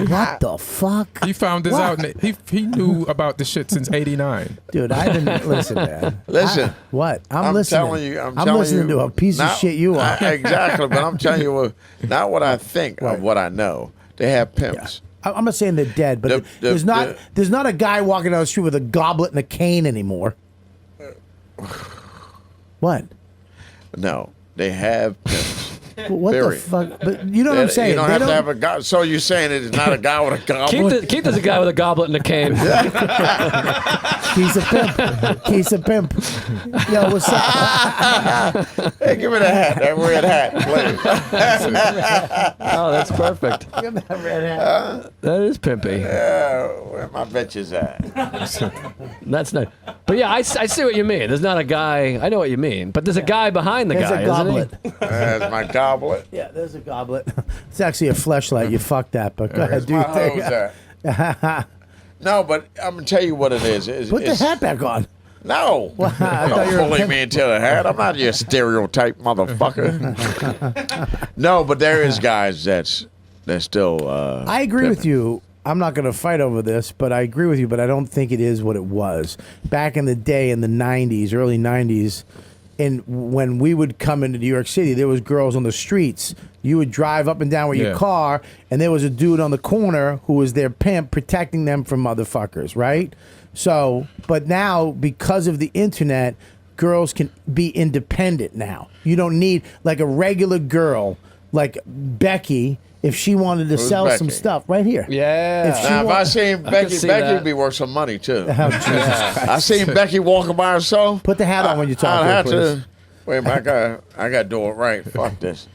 What the fuck? He found this What? out. He knew about this shit since '89. Dude, I didn't listen, man. Listen. What? I'm I'm listening. telling you. I'm listening to a piece of not- shit you are. Exactly, but I'm telling you not what I think Right. of what I know. They have pimps. I'm not saying they're dead, but there's not a guy walking down the street with a goblet and a cane anymore. What? No, they have pimps. What the Period. fuck? But you know what I'm saying? You don't They have to have a guy. So you're saying it's not a guy with a goblet? Keith is a guy with a goblet and a cane. He's a pimp. He's a pimp. Yo, what's up? Hey, give me the hat, that red hat, please. Oh, that's perfect. Give me that red hat. That is pimpy. Where my bitches at? That's nice. But yeah, I see what you mean. There's not a guy. I know what you mean. But there's a guy behind the There's guy, a goblet. isn't he? There's my goblet. Yeah, there's a goblet. It's actually a fleshlight. You fucked that, but go ahead, Where's do my your thing. hose at? No, but I'm gonna tell you what it is. Put the hat back on. No. I thought Don't you were a bully pimp. me into the hat. I'm not your stereotype motherfucker. No, but there is guys that's still. I agree with you. I'm not going to fight over this, but I agree with you. But I don't think it is what it was back in the day, in the '90s, early '90s. And when we would come into New York City, there was girls on the streets. You would drive up and down with your car, and there was a dude on the corner who was their pimp protecting them from motherfuckers, right? So, but now because of the internet, girls can be independent now. You don't need like a regular girl like Becky. If she wanted to sell some Becky? stuff, right here. Yeah. If she Now, if I seen Becky, see Becky that. would be worth some money too. Oh, Jesus Christ. I seen Becky walking by herself. Put the hat on when you talk. I'd have to her, please. to. Wait a minute, I got to do it right. Fuck this.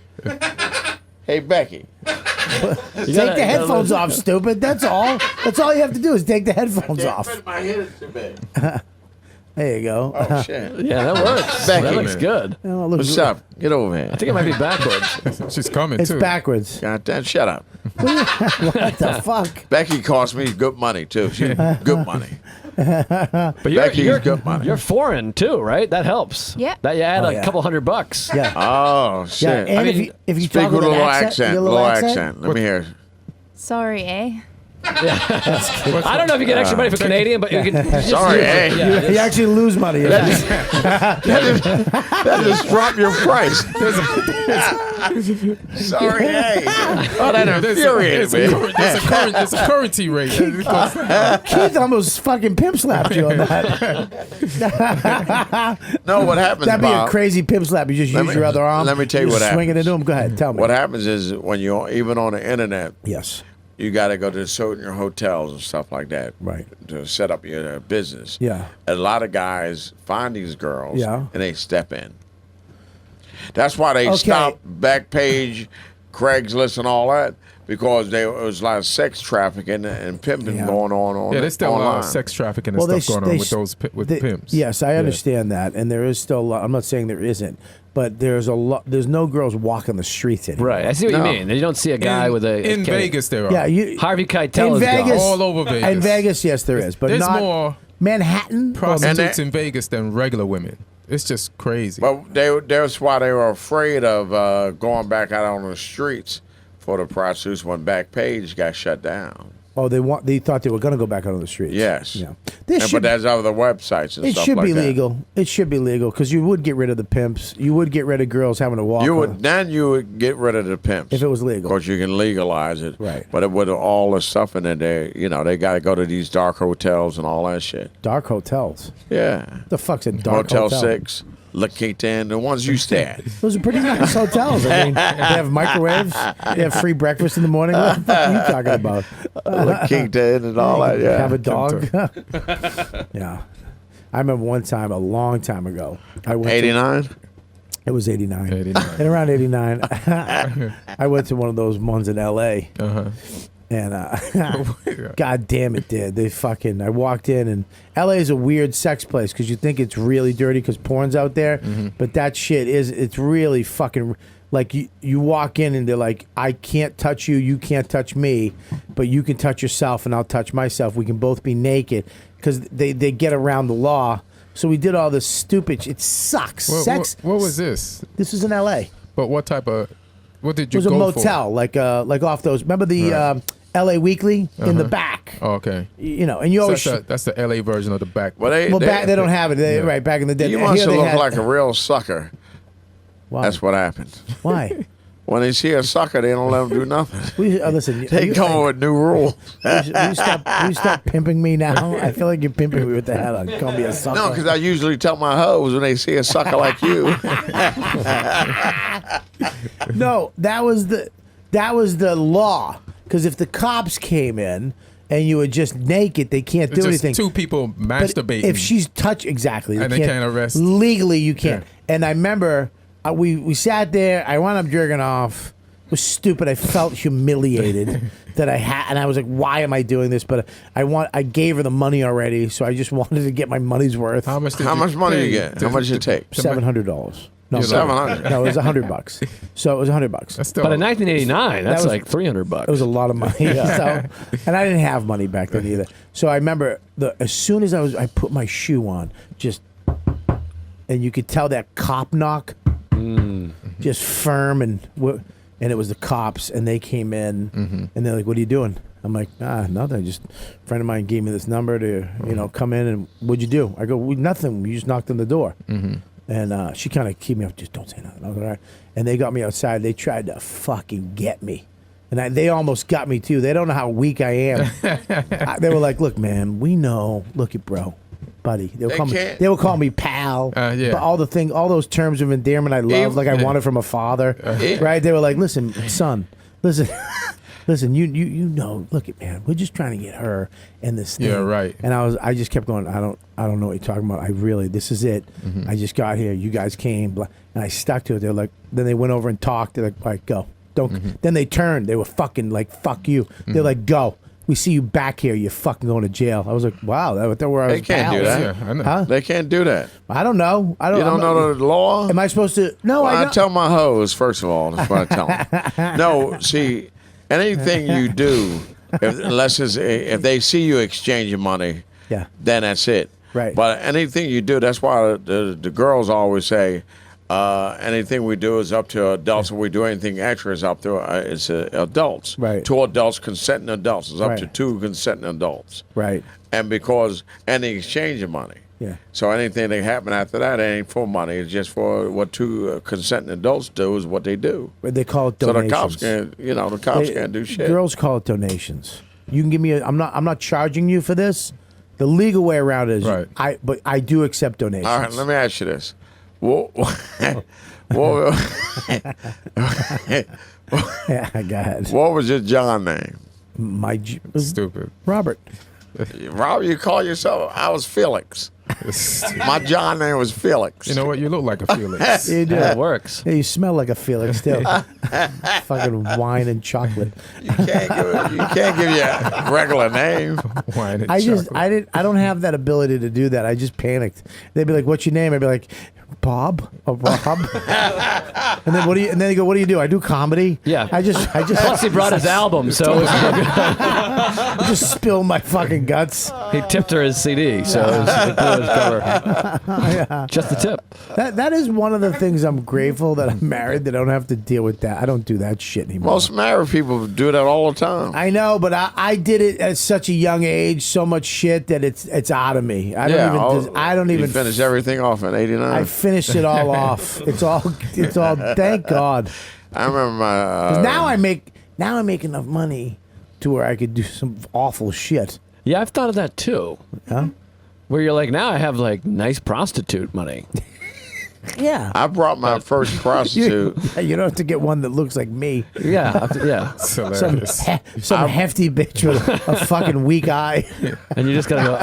Hey, Becky. Take the headphones off, stupid. That's all. That's all you have to do is take the headphones off. My head is too big. There you go. Oh, shit. Yeah, that works. Becky. That looks good. Oh, look, What's up? Get over here. I think it might be backwards. She's coming It's too. backwards. God damn, shut up. What the fuck? Becky cost me good money, too. She's good money. But Becky's good money. You're foreign too, right? That helps. Yeah. That you add Oh, a yeah. couple $100. Yeah. Oh, shit. Yeah, and I mean, if you Speak talk with a with little an accent. your Little accent. Let me hear. Sorry, eh? I don't know if you get extra money for Canadian, but you can. just Sorry, use it. eh? Yeah, You actually lose money. That just drop your price. Sorry, hey. Oh, that infuriated me. There's a currency rate. Keith almost fucking pimp slapped you on that. No, what happens, That'd be Bob, a crazy pimp slap. You just Let use me- your other arm. let me tell you just what swing it happens. into him. Go ahead. Tell me. What happens is when you're even on the internet, Yes. you got to go to certain hotels and stuff like that, Right. to set up your business. Yeah. A lot of guys find these girls, Yeah. and they step in. That's why they Okay. stop Backpage, Craigslist, and all that, because there was a lot of sex trafficking and pimping Yeah. going on. Yeah, there's still a lot online. of sex trafficking and Well, stuff going on with those with they- pimps. Yes, I Yeah. understand that, and there is still a lot. I'm not saying there isn't, but there's a lot. There's no girls walking the streets anymore. Right. I see what No. you mean. You don't see a guy in, with a in cane. Vegas there are. Yeah, you. Harvey Keitel in is gone. Vegas, All over Vegas. In Vegas, yes, there is, but There's not more Manhattan. prostitutes And in Vegas than regular women. It's just crazy. But that's why they were afraid of going back out on the streets for the prostitutes when Backpage got shut down. Oh, they thought they were going to go back out on the streets. Yes. Yeah. This But should. there's other websites and It stuff should like be that. legal. It should be legal because you would get rid of the pimps. You would get rid of girls having to walk. You on- would get rid of the pimps If it was legal. Of course, you can legalize it, Right. But it with all the stuff in it, they got to go to these dark hotels and all that shit. dark hotels. Yeah, The fuck's a dark Hotel hotel? 6, La Quinta, the ones you stay at. Those are pretty nice hotels. I mean, they have microwaves. They have free breakfast in the morning. What the fuck are you talking about? La Quinta and all that. Yeah, Have a dog. Yeah. I remember one time, a long time ago, I went. 89. It was 89. 89. And around 89, I went to one of those ones in L.A. And God damn it, dude. I walked in, and LA is a weird sex place because you think it's really dirty because porn's out there. But that shit it's really fucking, like you walk in and they're like, I can't touch you, you can't touch me, but you can touch yourself and I'll touch myself. We can both be naked because they get around the law. So we did all this stupid it sucks. Sex. What was this? This was in LA. But what type of? What did It you was a go motel, like off those. Remember the LA Weekly in the back? for? Oh, okay. You know, and you So always. that's the LA version of the back. Well, Back they don't have it. Right back in the day. You Here must have they looked had- like a real sucker. Why? That's what happened. Why? When they see a sucker, they don't let them do nothing. Listen, They come up with new rules. will you stop pimping me now? I feel like you're pimping me with the hat on. Call me a sucker. No, because I usually tell my hoes when they see a sucker like you. No, that was the law. Because if the cops came in and you were just naked, they can't do It's anything. just two people But masturbating. if she's exactly, And they can't arrest. legally. You can't. Yeah. And I remember we sat there. I wound up jerking off. It was stupid. I felt humiliated that I had, and I was like, "Why am I doing this?" But I gave her the money already, so I just wanted to get my money's worth. How much money pay you get? How much did it take? $700. No, You're $700. No, it was $100. So it was $100. That's still, But in 1989, that's was- like $300. It was a lot of money. So, and I didn't have money back then either. So I remember as soon as I put my shoe on, and you could tell that cop knock, just firm, and it was the cops, and they came in, and they're like, "What are you doing?" I'm like, nothing. Just a friend of mine gave me this number to come in, and what'd you do? I go, nothing. We just knocked on the door. And she kind of kept me up. Just don't say nothing. I was like, all right. And they got me outside. They tried to fucking get me. And they almost got me, too. They don't know how weak I am. They were like, look, man, we know. Look at bro, buddy. They would call me pal. Yeah. But all those terms of endearment I love, like I wanted from a father. Right? They were like, listen, son, listen. Listen, you know, look at man, we're just trying to get her and this thing. Yeah, right. And I just kept going, I don't know what you're talking about. This is it. I just got here. You guys came, and I stuck to it. They're like, then they went over and talked. They're like, all right, go. Don't. Then they turned. They were fucking like, fuck you. They're like, go. We see you back here. You're fucking going to jail. I was like, wow, that where I was. They can't do that. Yeah, I know. Huh? They can't do that. I don't know. You don't know the law? Am I supposed to? No, Well, I I don't. tell my hoes, first of all, that's what I tell them. No, see, anything you do, if they see you exchanging money, Yeah. then that's it. Right. But anything you do, that's why the girls always say, anything we do is up to adults. If we do anything extra, is up to it's adults. Right. 2 adults, consenting adults. It's up to Right. 2 consenting adults. Right. And because any exchange of money. Yeah. So anything that happen after that ain't for money. It's just for what 2 consenting adults do is what they do. But they call it So donations. the cops can't do shit. Girls call it donations. You can give me. I'm not charging you for this. The legal way around it is Right. but I do accept donations. All right, let me ask you this. What, Yeah, go ahead. what was your John name? Stupid. Robert. Rob, you call yourself? I was Felix. My John name was Felix. You know what? You look like a Felix. You do. Yeah, it works. Yeah, you smell like a Felix too. Fucking wine and chocolate. You can't give you a regular name. Wine and I chocolate. don't have that ability to do that. I just panicked. They'd be like, "What's your name?" I'd be like, "Bob or Rob." And then and then they go, "What do you do?" I do comedy. Yeah. I just Plus, he brought his album, so I just spill my fucking guts. he tipped her his CD, so it was his cover. Just the tip. That is one of the things I'm grateful that I'm married, that I don't have to deal with that. I don't do that shit anymore. Most married people do that all the time. I know, but I did it at such a young age, so much shit that it's out of me. I don't You even finish everything off in '89. I finished it all off. It's all. Thank God. I remember my. 'Cause now I make enough money to where I could do some awful shit. Yeah, I've thought of that too. Huh? Where you're like, now I have like nice prostitute money. Yeah. I brought my first prostitute. You don't have to get one that looks like me. Yeah, yeah. It's Some hilarious. some hefty bitch with a fucking weak eye. And you just gotta go,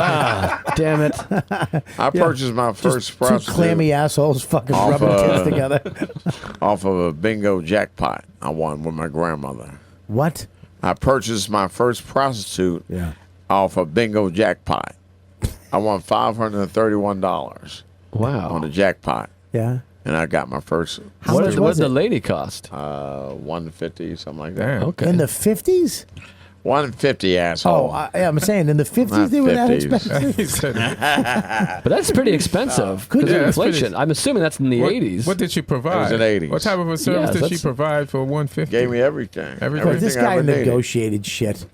damn it. I purchased my first Two prostitute clammy assholes fucking Off, rubbing tits together. off of a bingo jackpot I won with my grandmother. What? I purchased my first prostitute Yeah. off a bingo jackpot. I won $531 Wow. on the jackpot, Yeah. and I got my first How What much did was the it? lady cost? $150, something like that. Damn. Okay. In the 50s? $150, Oh, asshole. I'm saying in the 50s Not they were that 50s. expensive. He said it. But that's pretty expensive because Yeah, of that's pretty- inflation. I'm assuming that's in the What, 80s. what did she provide? It was in the 80s. What type of a service Yeah, did she that's- provide for $150? Gave me everything. Everything. This I guy ever needed. negotiated shit.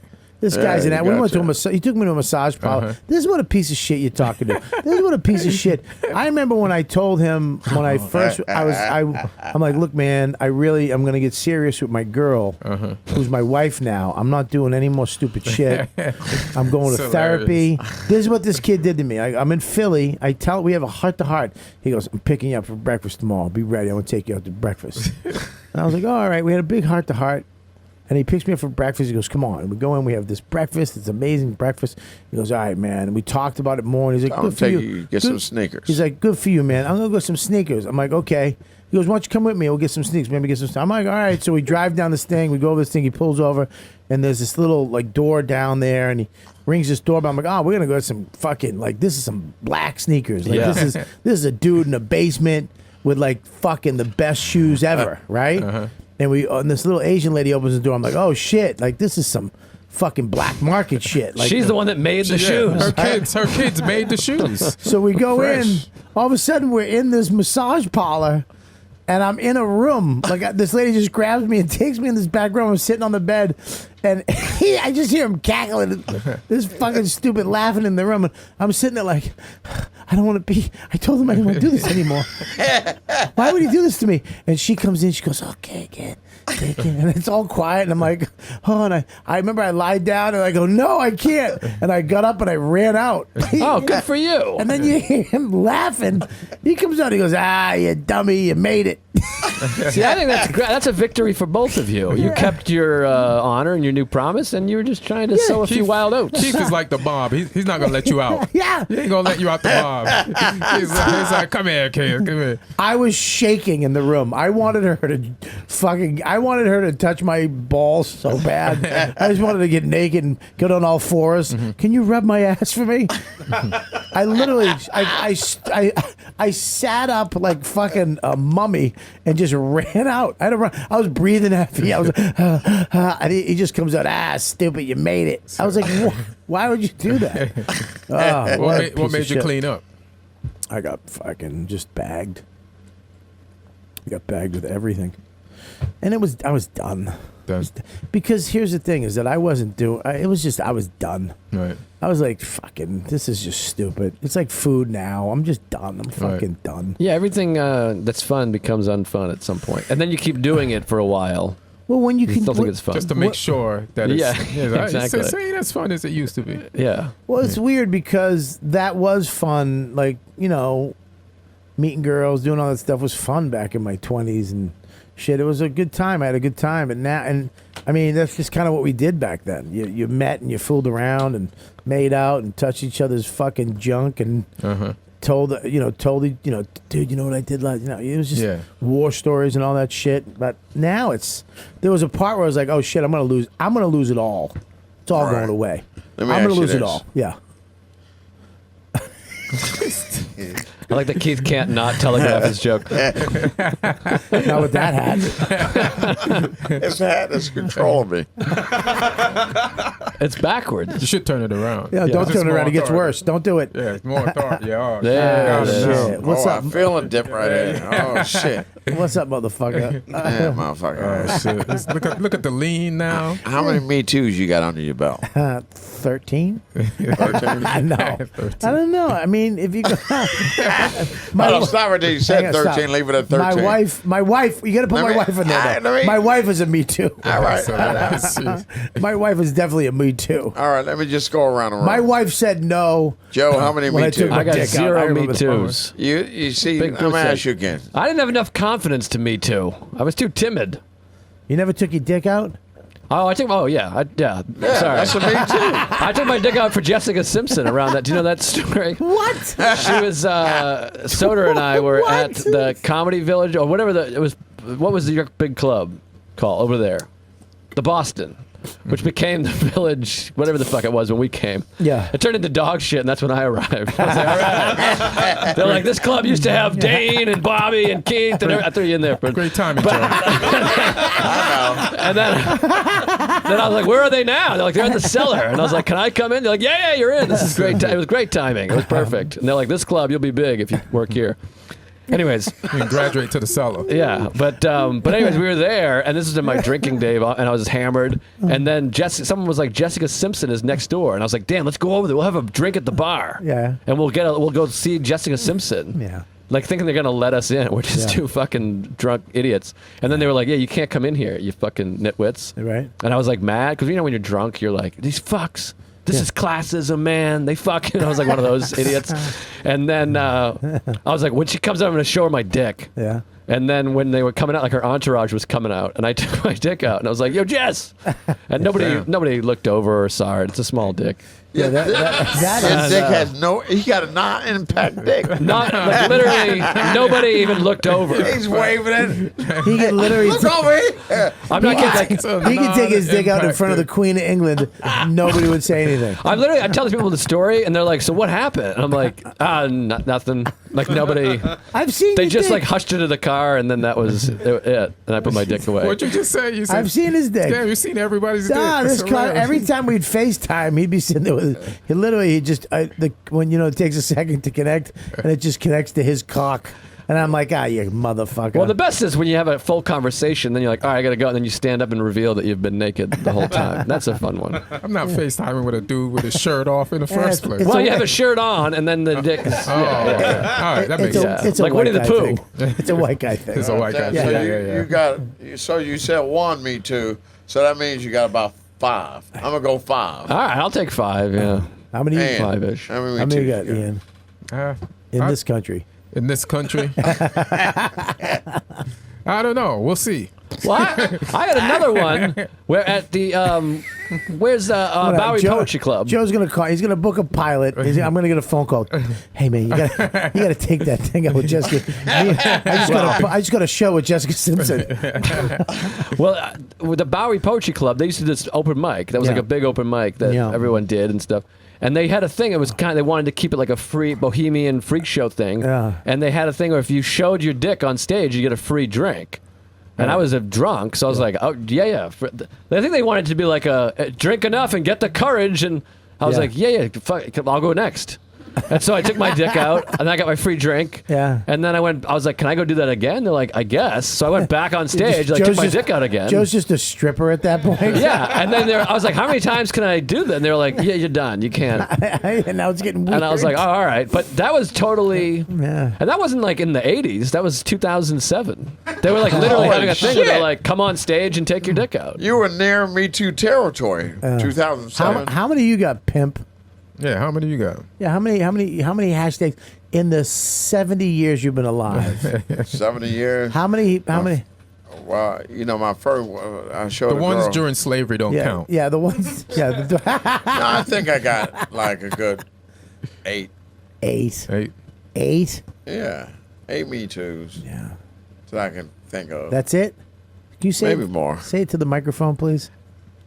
This guy's an you We went to a gotcha. massage. He took me to a massage parlor. This is what a piece of shit you're talking to. This is what a piece of shit. I remember when I told him when I first I'm like, look, man, I'm gonna get serious with my girl, who's my wife now. I'm not doing any more stupid shit. I'm going to That's therapy. This is what this kid did to me. I'm in Philly. We have a heart to heart. He goes, I'm picking you up for breakfast tomorrow. Be ready. I want to take you out to breakfast. And I was like, oh, all right. We had a big heart to heart. And he picks me up for breakfast. He goes, come on. And we go in. We have this breakfast. It's amazing breakfast. He goes, all right, man. And we talked about it more. And he's like, I'll good for take you. get some sneakers. He's like, good for you, man. I'm going to go get some sneakers. I'm like, okay. He goes, why don't you come with me? We'll get some sneakers. Maybe get some stuff. I'm like, all right. So we drive down this thing. We go over this thing. He pulls over. And there's this little, like, door down there. And he rings this doorbell. I'm like, oh, we're going to go get some fucking, like, this is some black sneakers. Like, this is a dude in a basement with, like, fucking the best shoes ever, right? And this little Asian lady opens the door. I'm like, oh shit! Like this is some fucking black market shit. Like She's the one that made the shoes. Her kids made the shoes. So we go in. All of a sudden, we're in this massage parlor, and I'm in a room. Like this lady just grabs me and takes me in this back room. I'm sitting on the bed, and I just hear him cackling. This fucking stupid laughing in the room. And I'm sitting there like, I don't want to be. I told him I didn't want to do this anymore. Why would he do this to me? And she comes in. She goes, okay, kid. Take it. And it's all quiet. And I'm like, oh, and I remember I lied down and I go, no, I can't. And I got up and I ran out. Oh, good for you. And then you hear him laughing. He comes out. He goes, you dummy, you made it. See, I think that's great. That's a victory for both of you. You kept your honor and your new promise, and you were just trying to sow a few wild oats. Keith is like the Bob. He's not gonna let you out. Yeah. He ain't gonna let you out the Bob. He's like, come here, kid, come here. I was shaking in the room. I wanted her to touch my balls so bad. I just wanted to get naked and get on all fours. Can you rub my ass for me? I literally, I sat up like fucking a mummy and just ran out. I was breathing heavy. I was, and he just comes out, stupid, you made it. I was like, why would you do that? Oh, What made you clean up? I got fucking just bagged. I got bagged with everything. And I was done. Because here's the thing is that I wasn't doing, I was done. Right. I was like, fucking, this is just stupid. It's like food now. I'm just done. I'm fucking done. Yeah, everything that's fun becomes unfun at some point. And then you keep doing it for a while. Well, when you can still think it's fun. Just to make sure that it's exactly. It ain't as fun as it used to be. Yeah. Well, it's weird because that was fun. Like, meeting girls, doing all that stuff was fun back in my 20s and shit. It was a good time. I had a good time. And I mean, that's just kind of what we did back then. You met and you fooled around and made out and touched each other's fucking junk and told dude, you know what I did last, it was just war stories and all that shit. But now there was a part where I was like, oh shit, I'm going to lose it all. It's all going away. I'm going to lose it all. Yeah. I like that Keith can't not telegraph his joke. Not with that hat. His hat is controlling me. It's backwards. You should turn it around. Yeah, don't turn it around. It gets worse. Don't do it. Yeah, it's more thought. Yeah. Shit. What's up? I'm feeling different right here. Oh, shit. What's up, motherfucker? Yeah, motherfucker. Oh, shit. Look at the lean now. How many Me Too's you got under your belt? 13? 13? No. 13. I don't know. I mean, if you go... Stop right there. You said 13. Leave it at 13. My wife, you got to put my wife in there. My wife is a Me Too. All right. My wife is definitely a Me Too. All right, let me just go around the room. My wife said no. Joe, how many Me Too's? I got 0 Me Too's. You see, Big I'm going to percent. ask you again. I didn't have enough confidence to Me Too. I was too timid. You never took your dick out? Oh, yeah. Yeah, Sorry. that's a Me Too. I took my dick out for Jessica Simpson around that. Do you know that story? What? She was, Soder and I were at the Comedy Village, or whatever what was your big club called over there? The Boston, which became the Village, whatever the fuck it was when we came. Yeah. It turned into dog shit, and that's when I arrived. I was like, all right. They're like, this club used to have Dane and Bobby and Keith, and I threw you in there. Great timing, Joe. And then I was like, where are they now? They're like, they're in the cellar. And I was like, can I come in? They're like, yeah, you're in. This is great. It was great timing. It was perfect. And they're like, this club, you'll be big if you work here. Anyways, You can graduate to the cellar. yeah, but anyways, we were there, and this is in my drinking day, and I was hammered. And then someone was like, Jessica Simpson is next door, and I was like, damn, let's go over there. We'll have a drink at the bar. Yeah. And we'll go see Jessica Simpson. Yeah. Like thinking they're gonna let us in. We're just two fucking drunk idiots. And then they were like, yeah, you can't come in here, you fucking nitwits. Right. And I was like mad because when you're drunk, you're like, these fucks. This is classism, man. They fucking. I was like one of those idiots. And then I was like, when she comes out, I'm gonna show her my dick. Yeah. And then when they were coming out, like her entourage was coming out, and I took my dick out, and I was like, "Yo, Jess!" And nobody looked over or saw it. It's a small dick. Yeah, his dick has no. He got a non-impact dick. Not like literally, nobody even looked over. He's waving it. He can literally. Look over here. I'm not kidding. Like, He can take his dick out in front of the Queen of England. Nobody would say anything. I tell these people the story, and they're like, "So what happened?" And I'm like, nothing. Like nobody. I've seen. They his just dick. like hushed into the car, and then that was it. And I put my dick away. What'd you just say? You said, I've seen his dick. Damn, you've seen everybody's Nah, dick. this That's car. hilarious. Every time we'd FaceTime, he'd be sitting there with. He just when it takes a second to connect, and it just connects to his cock, and I'm like, you motherfucker. Well, the best is when you have a full conversation, then you're like, all right, I gotta go, and then you stand up and reveal that you've been naked the whole time. That's a fun one. I'm not FaceTiming with a dude with his shirt off in the Yeah, first place. it's Well, a- you have a shirt on, and then the dick is. Oh, okay. All right, that makes sense. It's a Like white Winnie the guy Pooh. thing. It's a white guy thing. It's a white guy. So Yeah. you got. So you said one, me too. So that means you got about 5. I'm gonna go 5. All right, I'll take 5. Yeah, How many? And- 5-ish. How many, How many you two got, Ian? In I- this country? In this country, I don't know. We'll see. Well, I had another one where at the where's Bowie Poetry Club. Joe's gonna call. He's gonna book a pilot. I'm gonna get a phone call. Hey man, you gotta take that thing out with Jessica. I just got a show with Jessica Simpson. Well, with the Bowie Poetry Club, they used to do this open mic. That was like Yeah. a big open mic that Yeah. everyone did and stuff. And they had a thing. It was they wanted to keep it like a free bohemian freak show thing. Yeah. And they had a thing where if you showed your dick on stage, you get a free drink. And I was a drunk, so I was like, "Oh yeah." I think they wanted to be like a drink enough and get the courage, and I was Yeah. like, "Yeah, fuck, I'll go next." And so I took my dick out, and I got my free drink. Yeah. And then I was like, "Can I go do that again?" They're like, "I guess." So I went back on stage, like took my dick out again. Joe's just a stripper at that point. Yeah, and then I was like, "How many times can I do that?" And they were like, "Yeah, you're done. You can't." And now it's getting weird. And I was like, "Oh, all right." But that was totally, Yeah. and that wasn't like in the '80s. That was 2007. They were like literally having a thing where they're like, "Come on stage and take your dick out." You were near Me Too territory. 2007. How many you got, pimp? Yeah, how many you got? Yeah, how many hashtags in the 70 years you've been alive? 70 years. How many? Well, my first. I showed The a ones girl. during slavery don't Yeah, count. yeah, the ones. Yeah, No, I think I got like a good 8. eight. Hey, Yeah, 8 Me Too's. Yeah, So I can think of. that's it. Can you say Maybe more. Say it to the microphone, please.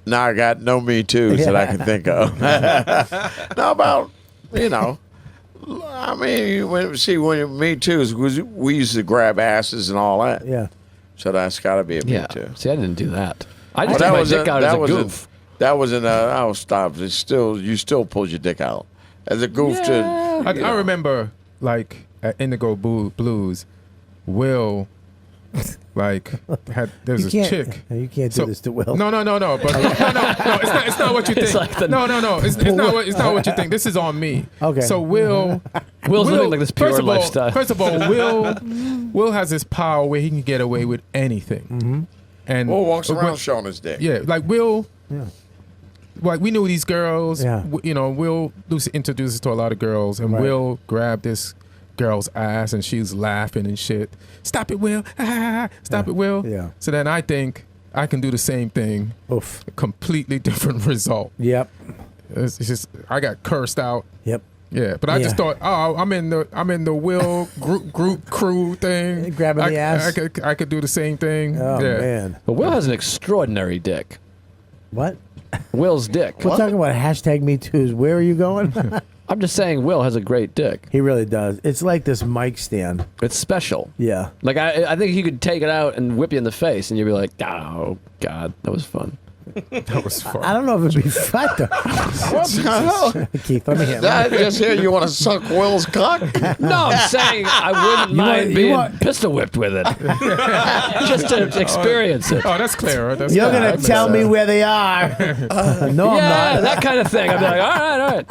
Now I got no Me Too's that I can think of. Now about, I mean, when Me Too's, we used to grab asses and all that. Yeah. So that's got to be a Me Yeah. Too. See, I didn't do that. I Well, just took my dick out as a goof. That was in I was stopped. It's still, you still pulled your dick out as a goof to. I remember like at Indigo Blues, Will, like there's You this can't. chick. You can't do this to Will. No. But no. It's not what you think. It's like the- No. It's not what you think. This is on me. Okay. So Will's living like this pure lifestyle. First of all, Will has this power where he can get away with anything. Mm-hmm. And Will walks around Will- showing his dick. Yeah, like Will. Yeah. Like we knew these girls. Yeah. Will Lucy introduced us to a lot of girls, and Right. Will grabbed this girl's ass, and she's laughing and shit. Stop it, Will! Stop it, Will! Yeah. So then I think I can do the same thing. Oof. A completely different result. Yep. It's just I got cursed out. Yep. Yeah, but I just Yeah. thought, I'm in the Will group crew thing, Grabbing the ass? I could do the same thing. Oh yeah. man. But Will has an extraordinary dick. What? Will's dick. We're talking about hashtag Me Too's. Where are you going? I'm just saying, Will has a great dick. He really does. It's like this mic stand. It's special. Yeah. Like I think he could take it out and whip you in the face, and you'd be like, "Oh God, that was fun." That was fun. I don't know if it'd be fun though. What the hell? Keith, let me hear. Did I just hear you want to suck Will's cock? No, I'm saying I wouldn't mind you being want- pistol whipped with it, just to experience it. Oh, that's clearer. That's You're clear. gonna tell me where they are. No, Yeah, I'm not. that kind of thing. I'd be like, all right.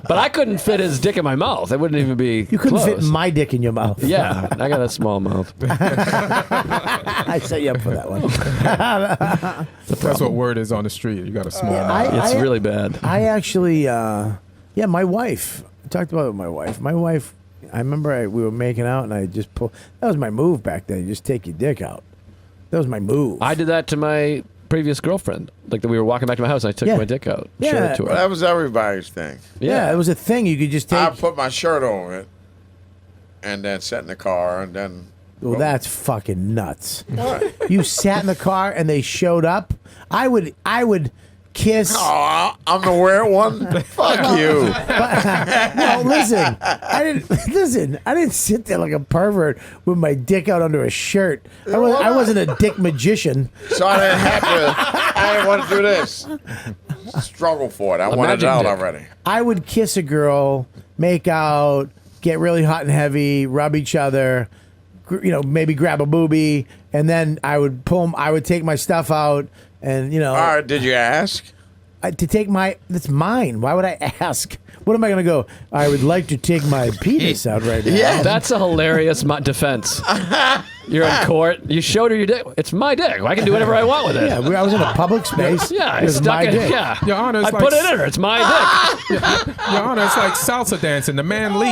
But I couldn't fit his dick in my mouth. It wouldn't even be. You couldn't close. fit my dick in your mouth. Yeah, I got a small mouth. I set you up for that one. That's what word is on the street. You got a small mouth. It's really bad. I actually, yeah, my wife. I talked about it with my wife. My wife, I remember we were making out and I just pulled. That was my move back then. You just take your dick out. That was my move. I did that to my previous girlfriend. Like we were walking back to my house, and I took Yeah. my dick out, Yeah. showed it to her. That was everybody's thing. Yeah, it was a thing. You could just take. I put my shirt over it and then sat in the car and then. Well, that's fucking nuts. What? You sat in the car and they showed up. I would kiss. Oh, I'm the weird one? Fuck you. No, listen. I didn't sit there like a pervert with my dick out under a shirt. I wasn't a dick magician. So I didn't have to. I didn't want to do this. Struggle for it. I wanted it Imagine out dick. already. I would kiss a girl, make out, get really hot and heavy, rub each other, maybe grab a boobie, and then I would I would take my stuff out, and All right, did you ask? to take that's mine. Why would I ask? What am I going to go? I would like to take my penis out right now. Yeah. That's a hilarious defense. You're in court. You showed her your dick. It's my dick. I can do whatever I want with it. Yeah, I was in a public space. Yeah, It I was stuck my it. dick. Yeah, Your Honor, it's I like put it in her. It's my dick. Your Honor, it's like salsa dancing. The man leads.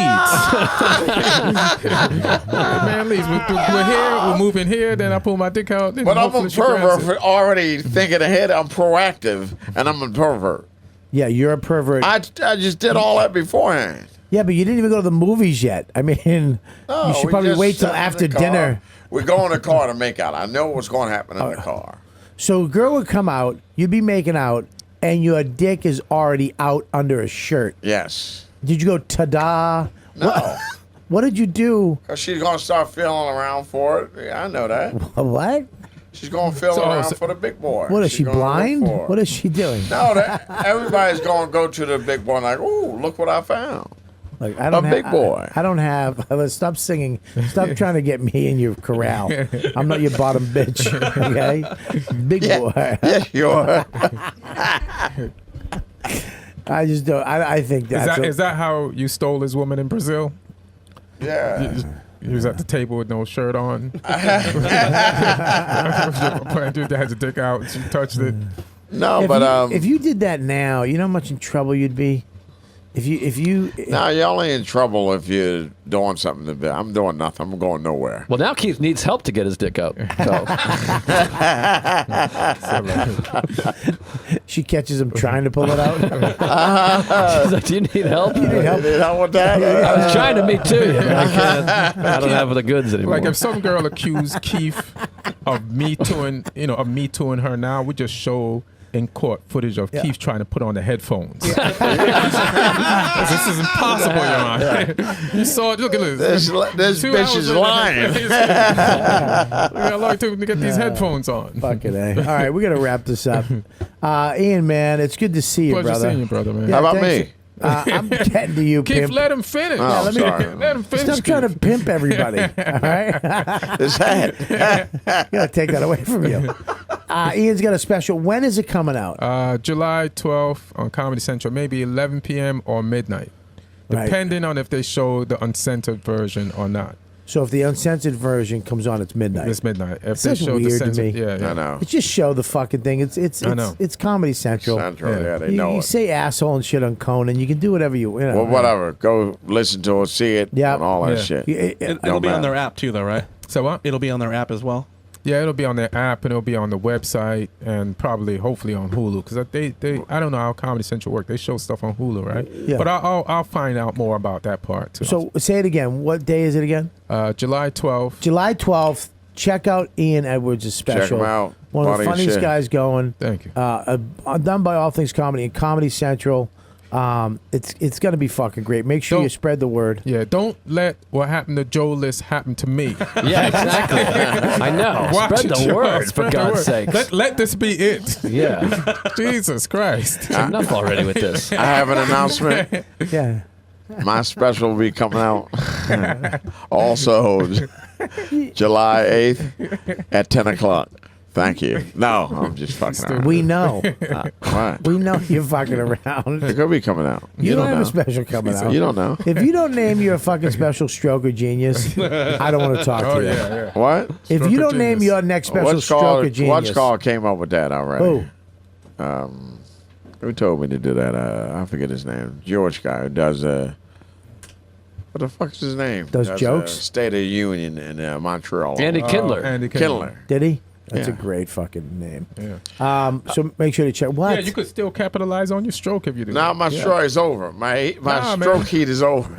The man leads. We're here. We're moving here. Then I pull my dick out. Then But I'm a hopefully she grabs pervert it. for already thinking ahead. I'm proactive, and I'm a pervert. Yeah, you're a pervert. I just did all that beforehand. Yeah, but you didn't even go to the movies yet. I mean, No, you should we probably just wait till sat in after the car. dinner. We go in the car to make out. I know what's going to happen in the car. So a girl would come out, you'd be making out, and your dick is already out under a shirt. Yes. Did you go ta-da? No. What did you do? Because she's going to start feeling around for it. Yeah, I know that. What? She's going to feel around for the big boy. What is She's she gonna look blind? for it. What is she doing? No, everybody's going to go to the big boy like, ooh, look what I found. Like I don't A big boy. I don't have. Let's stop singing. Stop trying to get me in your corral. I'm not your bottom bitch. Okay, big boy. Yes, you are. I just don't. I think that's Is that how you stole his woman in Brazil? Yeah. He was at the table with no shirt on. Dude had his dick out. She touched it. No, but if you did that now, you know how much in trouble you'd be. If you no, you're only in trouble if you're doing something. I'm doing nothing. I'm going nowhere. Well, now Keith needs help to get his dick out. she catches him trying to pull it out. She's like, "Do you need help?" You need help? You know what that? I was trying to meet too. But I can't. I don't have the goods anymore. Like if some girl accused Keith of me tooing her now, we just show in court footage of Keith trying to put on the headphones. This is impossible, Your Honor. You saw it. Look at this. This 2 bitch hours is later. lying. Look how long it took me to get these headphones on. Fucking A. All right, we got to wrap this up. Ian, man, it's good to see you, Pleasure brother. seeing you, brother, man. Yeah, How about thanks. me? I'm getting to you, Keith, pimp. let him finish. Oh, let me- sorry. Let him finish. Stop trying to Keith. pimp everybody. All right, Is that? gotta take that away from you. Ian's got a special. When is it coming out? July 12th on Comedy Central, maybe 11 p.m. or midnight, Right. depending on if they show the uncensored version or not. So if the uncensored version comes on, it's midnight. It's midnight. If That's they show weird the to censored, me. yeah. I know. It's just show the fucking thing. It's I know. it's Comedy Central. Central, Yeah. yeah, they You, know you it. say asshole and shit on Conan. You can do whatever you know. Well, whatever. Go listen to it, see it, Yeah. and all that Yeah. shit. It'll be on their app too, though, right? So what? It'll be on their app as well. Yeah, it'll be on their app and it'll be on the website and probably, hopefully, on Hulu because they I don't know how Comedy Central work. They show stuff on Hulu, right? Yeah. But I'll find out more about that part too. So say it again. What day is it again? July 12th. July 12th. Check out Ian Edwards' special. him out. One of the Funny funniest shit. guys going. Thank you. Done by All Things Comedy and Comedy Central. It's gonna be fucking great. Make sure you spread the word. Yeah, don't let what happened to Joe List happen to me. Yeah, exactly. I know. Watch Spread it, the Joe. word, for Spread the God's word. sakes. Let this be it. Yeah. Jesus Christ. Enough already with this. I have an announcement. Yeah. My special will be coming out also July 8th at 10 o'clock. Thank you. No, I'm just fucking around. We know. What? We know you're fucking around. It could be coming out. You don't have a know. special coming out. You don't know. If you don't name your fucking special stroke or genius, I don't want to talk to you. Yeah. What? If Stroke you or don't name genius. your next special What's stroke called? or genius, What's called came up with that already. Who? Who told me to do that? I forget his name. George guy who does what the fuck is his name? Does jokes? State of the Union in Montreal. Andy Kindler. Andy Kindler. Did he? That's Yeah. a great fucking name. Yeah. So make sure to check. What? Yeah, you could still capitalize on your stroke if you do. Now that. my stroke is over. My Nah, stroke man. heat is over.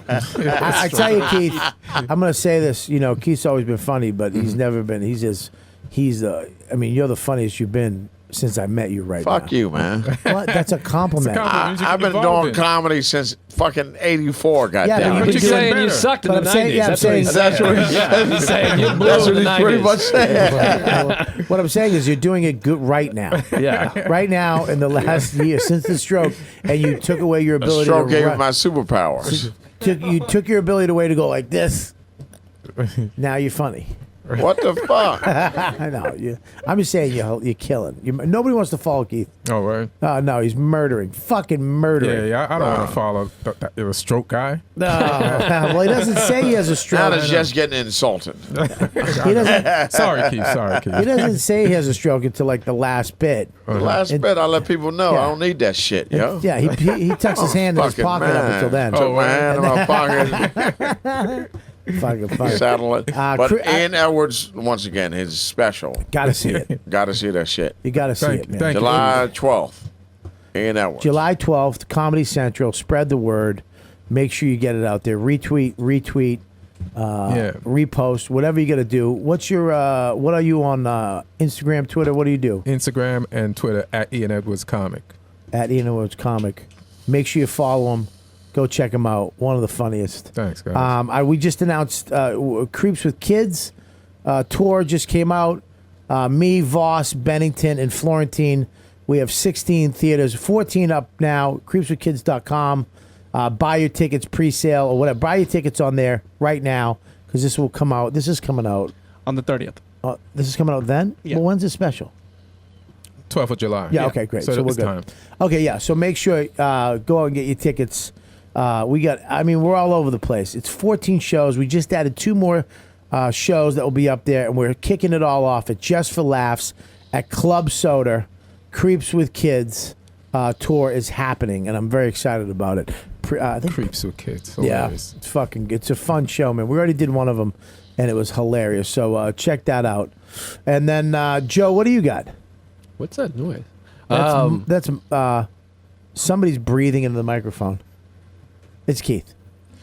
I tell you, Keith, I'm going to say this. You know, Keith's always been funny, but he's never been. I mean, you're the funniest you've been since I met you right now. Fuck you, man. What? That's a compliment. I've been doing comedy since fucking '84. Yeah, Goddamn. but But you you're saying better. you sucked in But the I'm saying- 90s. yeah, I'm That's what he's saying- saying. That's what Yeah, he's saying you blew That's in what the he's pretty 90s. much saying. What I'm saying is you're doing it good right now. Yeah. Right now, in the last year since the stroke, and you took away your The ability stroke to gave me run. my superpowers. You took your ability away to go like this. Now you're funny. What the fuck? I know. I'm just saying you're killing. Nobody wants to follow Keith. Oh, right. No, he's murdering. Fucking murdering. Yeah. I don't want to follow the stroke guy. No. Well, he doesn't say he has a Now stroke. it's just getting insulted. He doesn't. Sorry, Keith. He doesn't say he has a stroke until like the last bit. The last bit, I let people know Yeah. I don't need that shit, yo. Yeah, he tucks his hand in his Fucking pocket up man. until then. Took my hand in my pocket, Fucking. saddle it. But Cr- Ian Edwards, once again, his special. Gotta see it. Got to see that shit. You gotta see it, man. Thank you. July 12th. Ian Edwards. July 12th, Comedy Central. Spread the word. Make sure you get it out there. Retweet, repost, whatever you got to do. What's your? What are you on Instagram, Twitter? What do you do? Instagram and Twitter at Ian Edwards Comic. At Ian Edwards Comic. Make sure you follow him. Go check him out. One of the funniest. Thanks, guys. We just announced Creeps with Kids tour just came out. Me, Voss, Bennington, and Florentine. We have 16 theaters, 14 up now. Creepswithkids.com. Buy your tickets pre-sale or whatever. Buy your tickets on there right now because this will come out. This is coming out. On the 30th. This is coming out then? Yeah. Well, when's it special? 12th of July. Yeah, okay, great. So we're it's good. time. Okay, yeah. So make sure go out and get your tickets. We're all over the place. It's 14 shows. We just added 2 more shows that will be up there, and we're kicking it all off at Just for Laughs at Club Soda. Creeps with Kids tour is happening, and I'm very excited about it. I think Creeps with Kids. yeah, Hilarious. it's a fun show, man. We already did one of them, and it was hilarious. So check that out. And then Joe, what do you got? What's that noise? That's somebody's breathing into the microphone. It's Keith.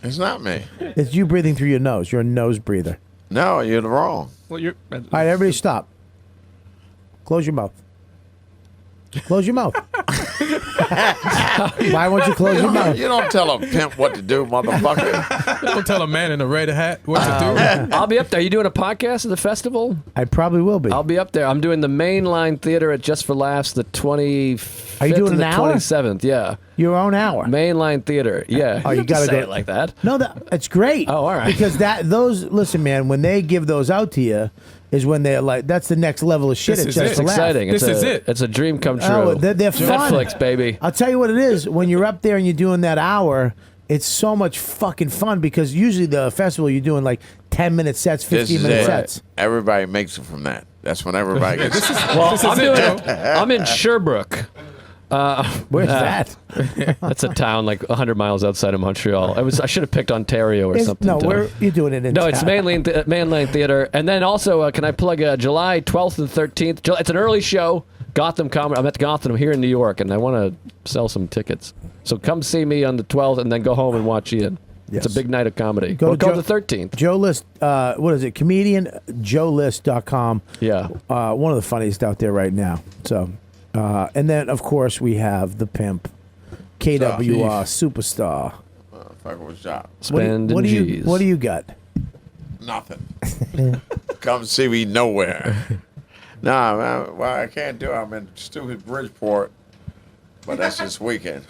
It's not me. It's you breathing through your nose. You're a nose breather. No, you're wrong. Well, you're. All right, everybody stop. Close your mouth. Close your mouth. Why won't you close your mouth? You don't tell a pimp what to do, motherfucker. Don't tell a man in a red hat what to do. I'll be up there. You doing a podcast at the festival? I probably will be. I'll be up there. I'm doing the Mainline Theater at Just for Laughs the 25th Are you doing and the an hour? 27th. Yeah. Your own hour. Mainline Theater. Yeah. Oh, you don't have to gotta say go- it like that. No, that's great. Oh, all right. Because listen, man, when they give those out to you, is when they're like, that's the next level of shit. This It's is just it. to It's laugh. exciting. This is it. It's a dream come true. Oh, they're fun. Netflix, baby. I'll tell you what it is. When you're up there and you're doing that hour, it's so much fucking fun because usually the festival you're doing like 10-minute sets, This is 15-minute it. sets. Everybody makes it from that. That's when everybody gets. Well, This is I'm it, doing Joe. it. I'm in Sherbrooke. Where's that? That's a town like 100 miles outside of Montreal. I should have picked Ontario or something. No, to- where you're doing it in No, it's town. Mainline Theater. And then also, can I plug July 12th and 13th? It's an early show. Gotham Comedy. I'm at Gotham here in New York, and I want to sell some tickets. So come see me on the 12th, and then go home and watch Ian. Yes. It's a big night of comedy. Go Go to the 13th. Joe List, what is it? Comedian JoeList.com. Yeah. One of the funniest out there right now. So, and then of course we have the pimp, KWR superstar. Motherfucker was shot. Spend What do you G's. What do you got? Nothing. Come see me nowhere. Nah, man. Well, I can't do it. I'm in stupid Bridgeport, but that's this weekend.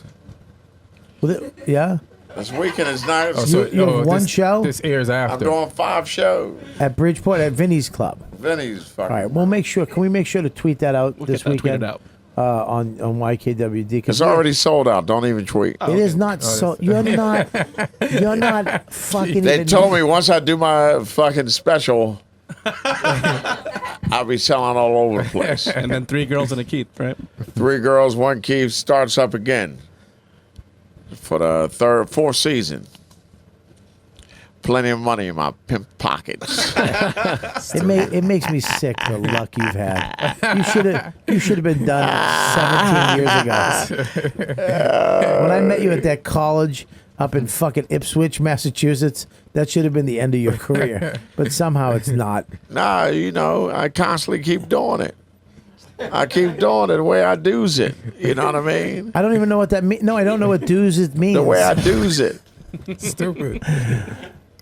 Yeah, This weekend is nice. Oh, so, You have one show? This airs I'm after. doing 5 shows. at Bridgeport at Vinny's Club. Vinny's fucking. All right, we'll make sure. Can we make sure to tweet that out We'll this get that weekend tweeted out. on YKWd? 'cause It's already sold out. Don't even tweet. It is not so. You're not. You're not fucking. They even, told me once I do my fucking special, I'll be selling all over the place. And then 3 girls and a Keith, right? 3 girls, 1 Keith starts up again for the 4th season. Plenty of money in my pimp pockets. It makes me sick the luck you've had. You should have been done 17 years ago. When I met you at that college up in fucking Ipswich, Massachusetts, that should have been the end of your career. But somehow it's not. Nah, you know, I constantly keep doing it. I keep doing it the way I do's it. You know what I mean? I don't even know what that means. No, I don't know what dues it means. The way I do's it. Stupid.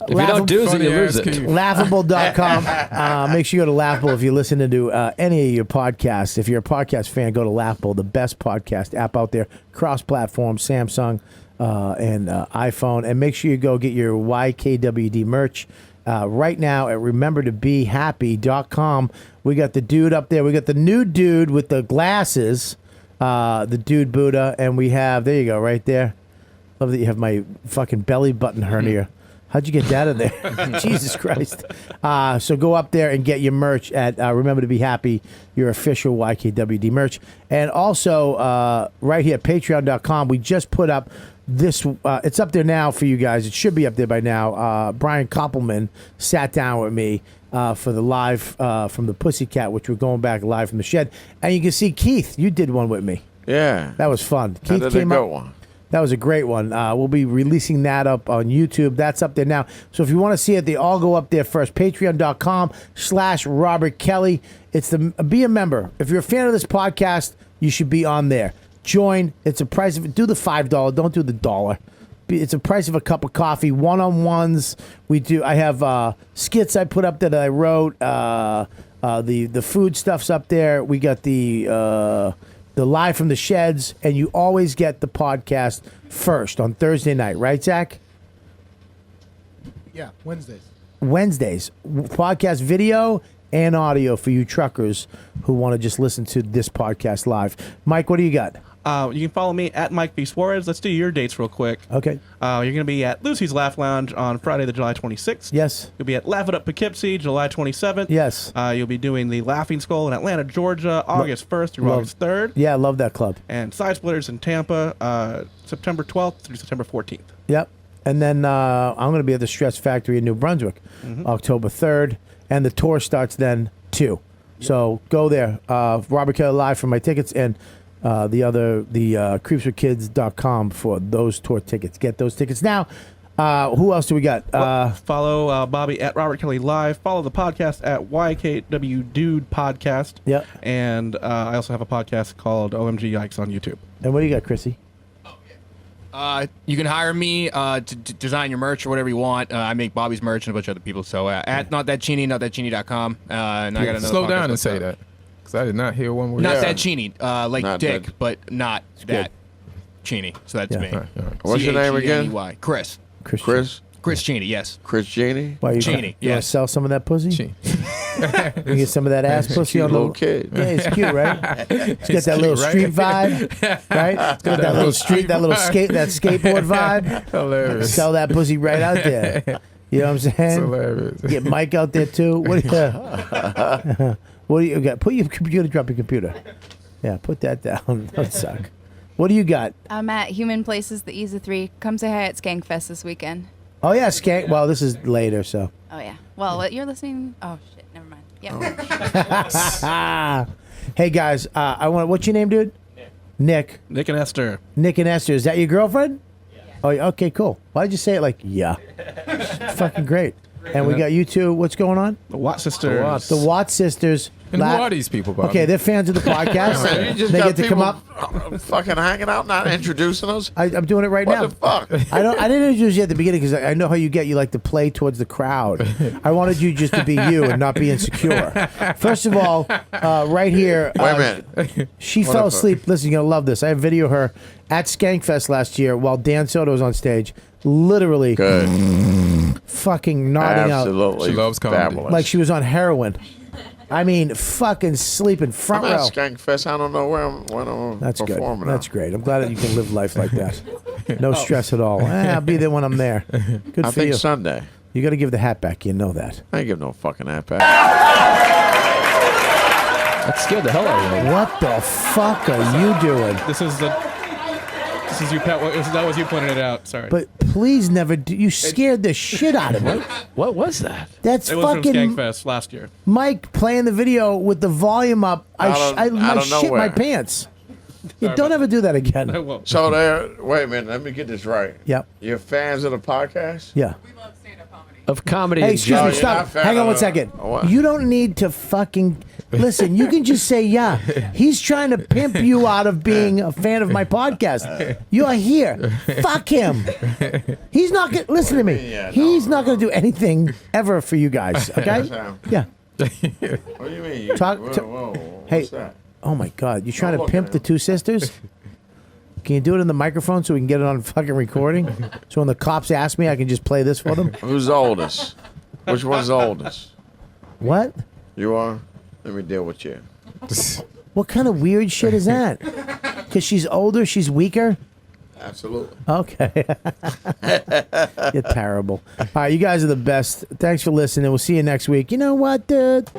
If you don't do it, Funny you lose ass it. Keith. Laughable.com. Make sure you go to Laughable if you're listening to any of your podcasts. If you're a podcast fan, go to Laughable, the best podcast app out there, cross-platform, Samsung and iPhone. And make sure you go get your YKWd merch right now at remembertobehappy.com. We got the dude up there. We got the new dude with the glasses, the dude Buddha. And we have, there you go, right there. Love that you have my fucking belly button hernia. How'd you get that in there? Jesus Christ. So go up there and get your merch at Remember to Be Happy, your official YKWd merch. And also, right here, patreon.com, we just put up this. It's up there now for you guys. It should be up there by now. Brian Koppelman sat down with me for the live from the Pussycat, which we're going back live from the shed. And you can see Keith, you did one with me. Yeah. That was fun. I Keith did a came good up. one. That was a great one. We'll be releasing that up on YouTube. That's up there now. So if you want to see it, they all go up there first. Patreon.com/Robert Kelly. It's be a member. If you're a fan of this podcast, you should be on there. Join. It's a price of do the $5. Don't do the $1. It's a price of a cup of coffee. One-on-ones. I have skits I put up that I wrote. The food stuff's up there. We got the live from the sheds, and you always get the podcast first on Thursday night, right, Zach? Yeah, Wednesdays. Wednesdays, podcast video and audio for you truckers who want to just listen to this podcast live. Mike, what do you got? You can follow me at Mike B. Suarez. Let's do your dates real quick. Okay. You're going to be at Lucy's Laugh Lounge on Friday, the July 26th. Yes. You'll be at Laugh It Up Poughkeepsie, July 27th. Yes. You'll be doing the Laughing Skull in Atlanta, Georgia, August 1st through August 3rd. Yeah, I love that club. And Side Splitters in Tampa, September 12th through September 14th. Yep. And then I'm going to be at the Stress Factory in New Brunswick, October 3rd. And the tour starts then, too. So go there. Robert Kelly Live for my tickets, and creepswithkids.com for those tour tickets. Get those tickets now. Who else do we got? Follow Bobby at Robert Kelly Live. Follow the podcast at YKW Dude Podcast. Yep. And I also have a podcast called OMG Yikes on YouTube. And what do you got, Chrissy? You can hire me to design your merch or whatever you want. I make Bobby's merch and a bunch of other people. So at notthatcheeny.com. And I got another Slow podcast down and with, say that. Because I did not hear one word. Not that Cheeny, like Not Dick, that. but not that Cheeny. So that's me. All right. What's your name again? C-H-E-N-E-Y. Chris. Chris? Chris Cheney, yes. Chris Genie? Why you Cheney, you want yes. to sell some of that pussy? Gee. You get some of that ass pussy Cute on little the kid. Yeah, it's cute, right? It's got that little cute, right? street vibe, right? It's got that little street, that little skateboard vibe. Hilarious. Sell that pussy right out there. You know what I'm saying? It's hilarious. Get Mike out there too. What do you? What do you got? Put your computer. Drop your computer. Yeah, put that down. Don't suck. What do you got? I'm at Human Places, the Ease of 3. Come say hi at Skankfest this weekend. Oh yeah, Skank. Well, this is later, so. Oh, yeah. Well, you're listening. Oh, shit. Never mind. Yeah. Hey guys, I want. What's your name, dude? Nick. Nick and Esther. Nick and Esther. Is that your girlfriend? Yeah. Oh, okay, cool. Why did you say it like yeah? Fucking great. And we got you two. What's going on? The Watt sisters. The Watt sisters. And who are these people, Bobby? Okay, they're fans of the podcast. Man, you just They got get to come people up. fucking hanging out, not introducing us. I'm doing it right What now. the fuck? I didn't introduce you at the beginning because I know how you get. You like to play towards the crowd. I wanted you just to be you and not be insecure. First of all, right here. Wait a minute. She What fell if- asleep. Listen, you're gonna love this. I have video of her at Skankfest last year while Dan Soto was on stage, literally Good. fucking nodding Absolutely. She loves comedy. out Fabulous. like she was on heroin. I mean, fucking sleeping front I'm at row. Skankfest. I don't know when I'm That's good. performing. That's great. I'm glad that you can live life like that. No stress at all. I'll be there when I'm there. Good I for think you. Sunday. You got to give the hat back. You know that. I ain't give no fucking hat back. That scared the hell out of me. What the fuck are you doing? This is you, Pat. That was you pointing it out. Sorry. But please never do. You scared the shit out of me. What was that? That's it was from fucking Skankfest last year. Mike playing the video with the volume up. I Out of shit nowhere. my pants. You don't ever do that again. I won't. So there. Wait a minute. Let me get this right. Yep. You're fans of the podcast? Yeah. Of comedy. Hey, in excuse me. general. you're Stop. not fan Hang on of one the- second. What? You don't need to fucking listen. You can just say yeah. He's trying to pimp you out of being a fan of my podcast. You are here. Fuck him. He's not gonna listen to me. Yeah, no, He's not gonna do anything ever for you guys. Okay? Sam. Yeah. What do you mean? Talk Whoa, to- whoa, Hey. what's that? Oh my God! You're trying Don't to look pimp at the him. two sisters? Can you do it in the microphone so we can get it on fucking recording? So when the cops ask me, I can just play this for them. Who's the oldest? Which one's the oldest? What? You are? Let me deal with you. What kind of weird shit is that? Because she's older, she's weaker. Absolutely. Okay. You're terrible. All right, you guys are the best. Thanks for listening. We'll see you next week. You know what, dude?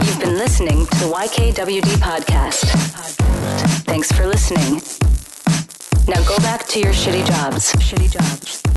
You've been listening to the YKWD podcast. Thanks for listening. Now go back to your shitty jobs.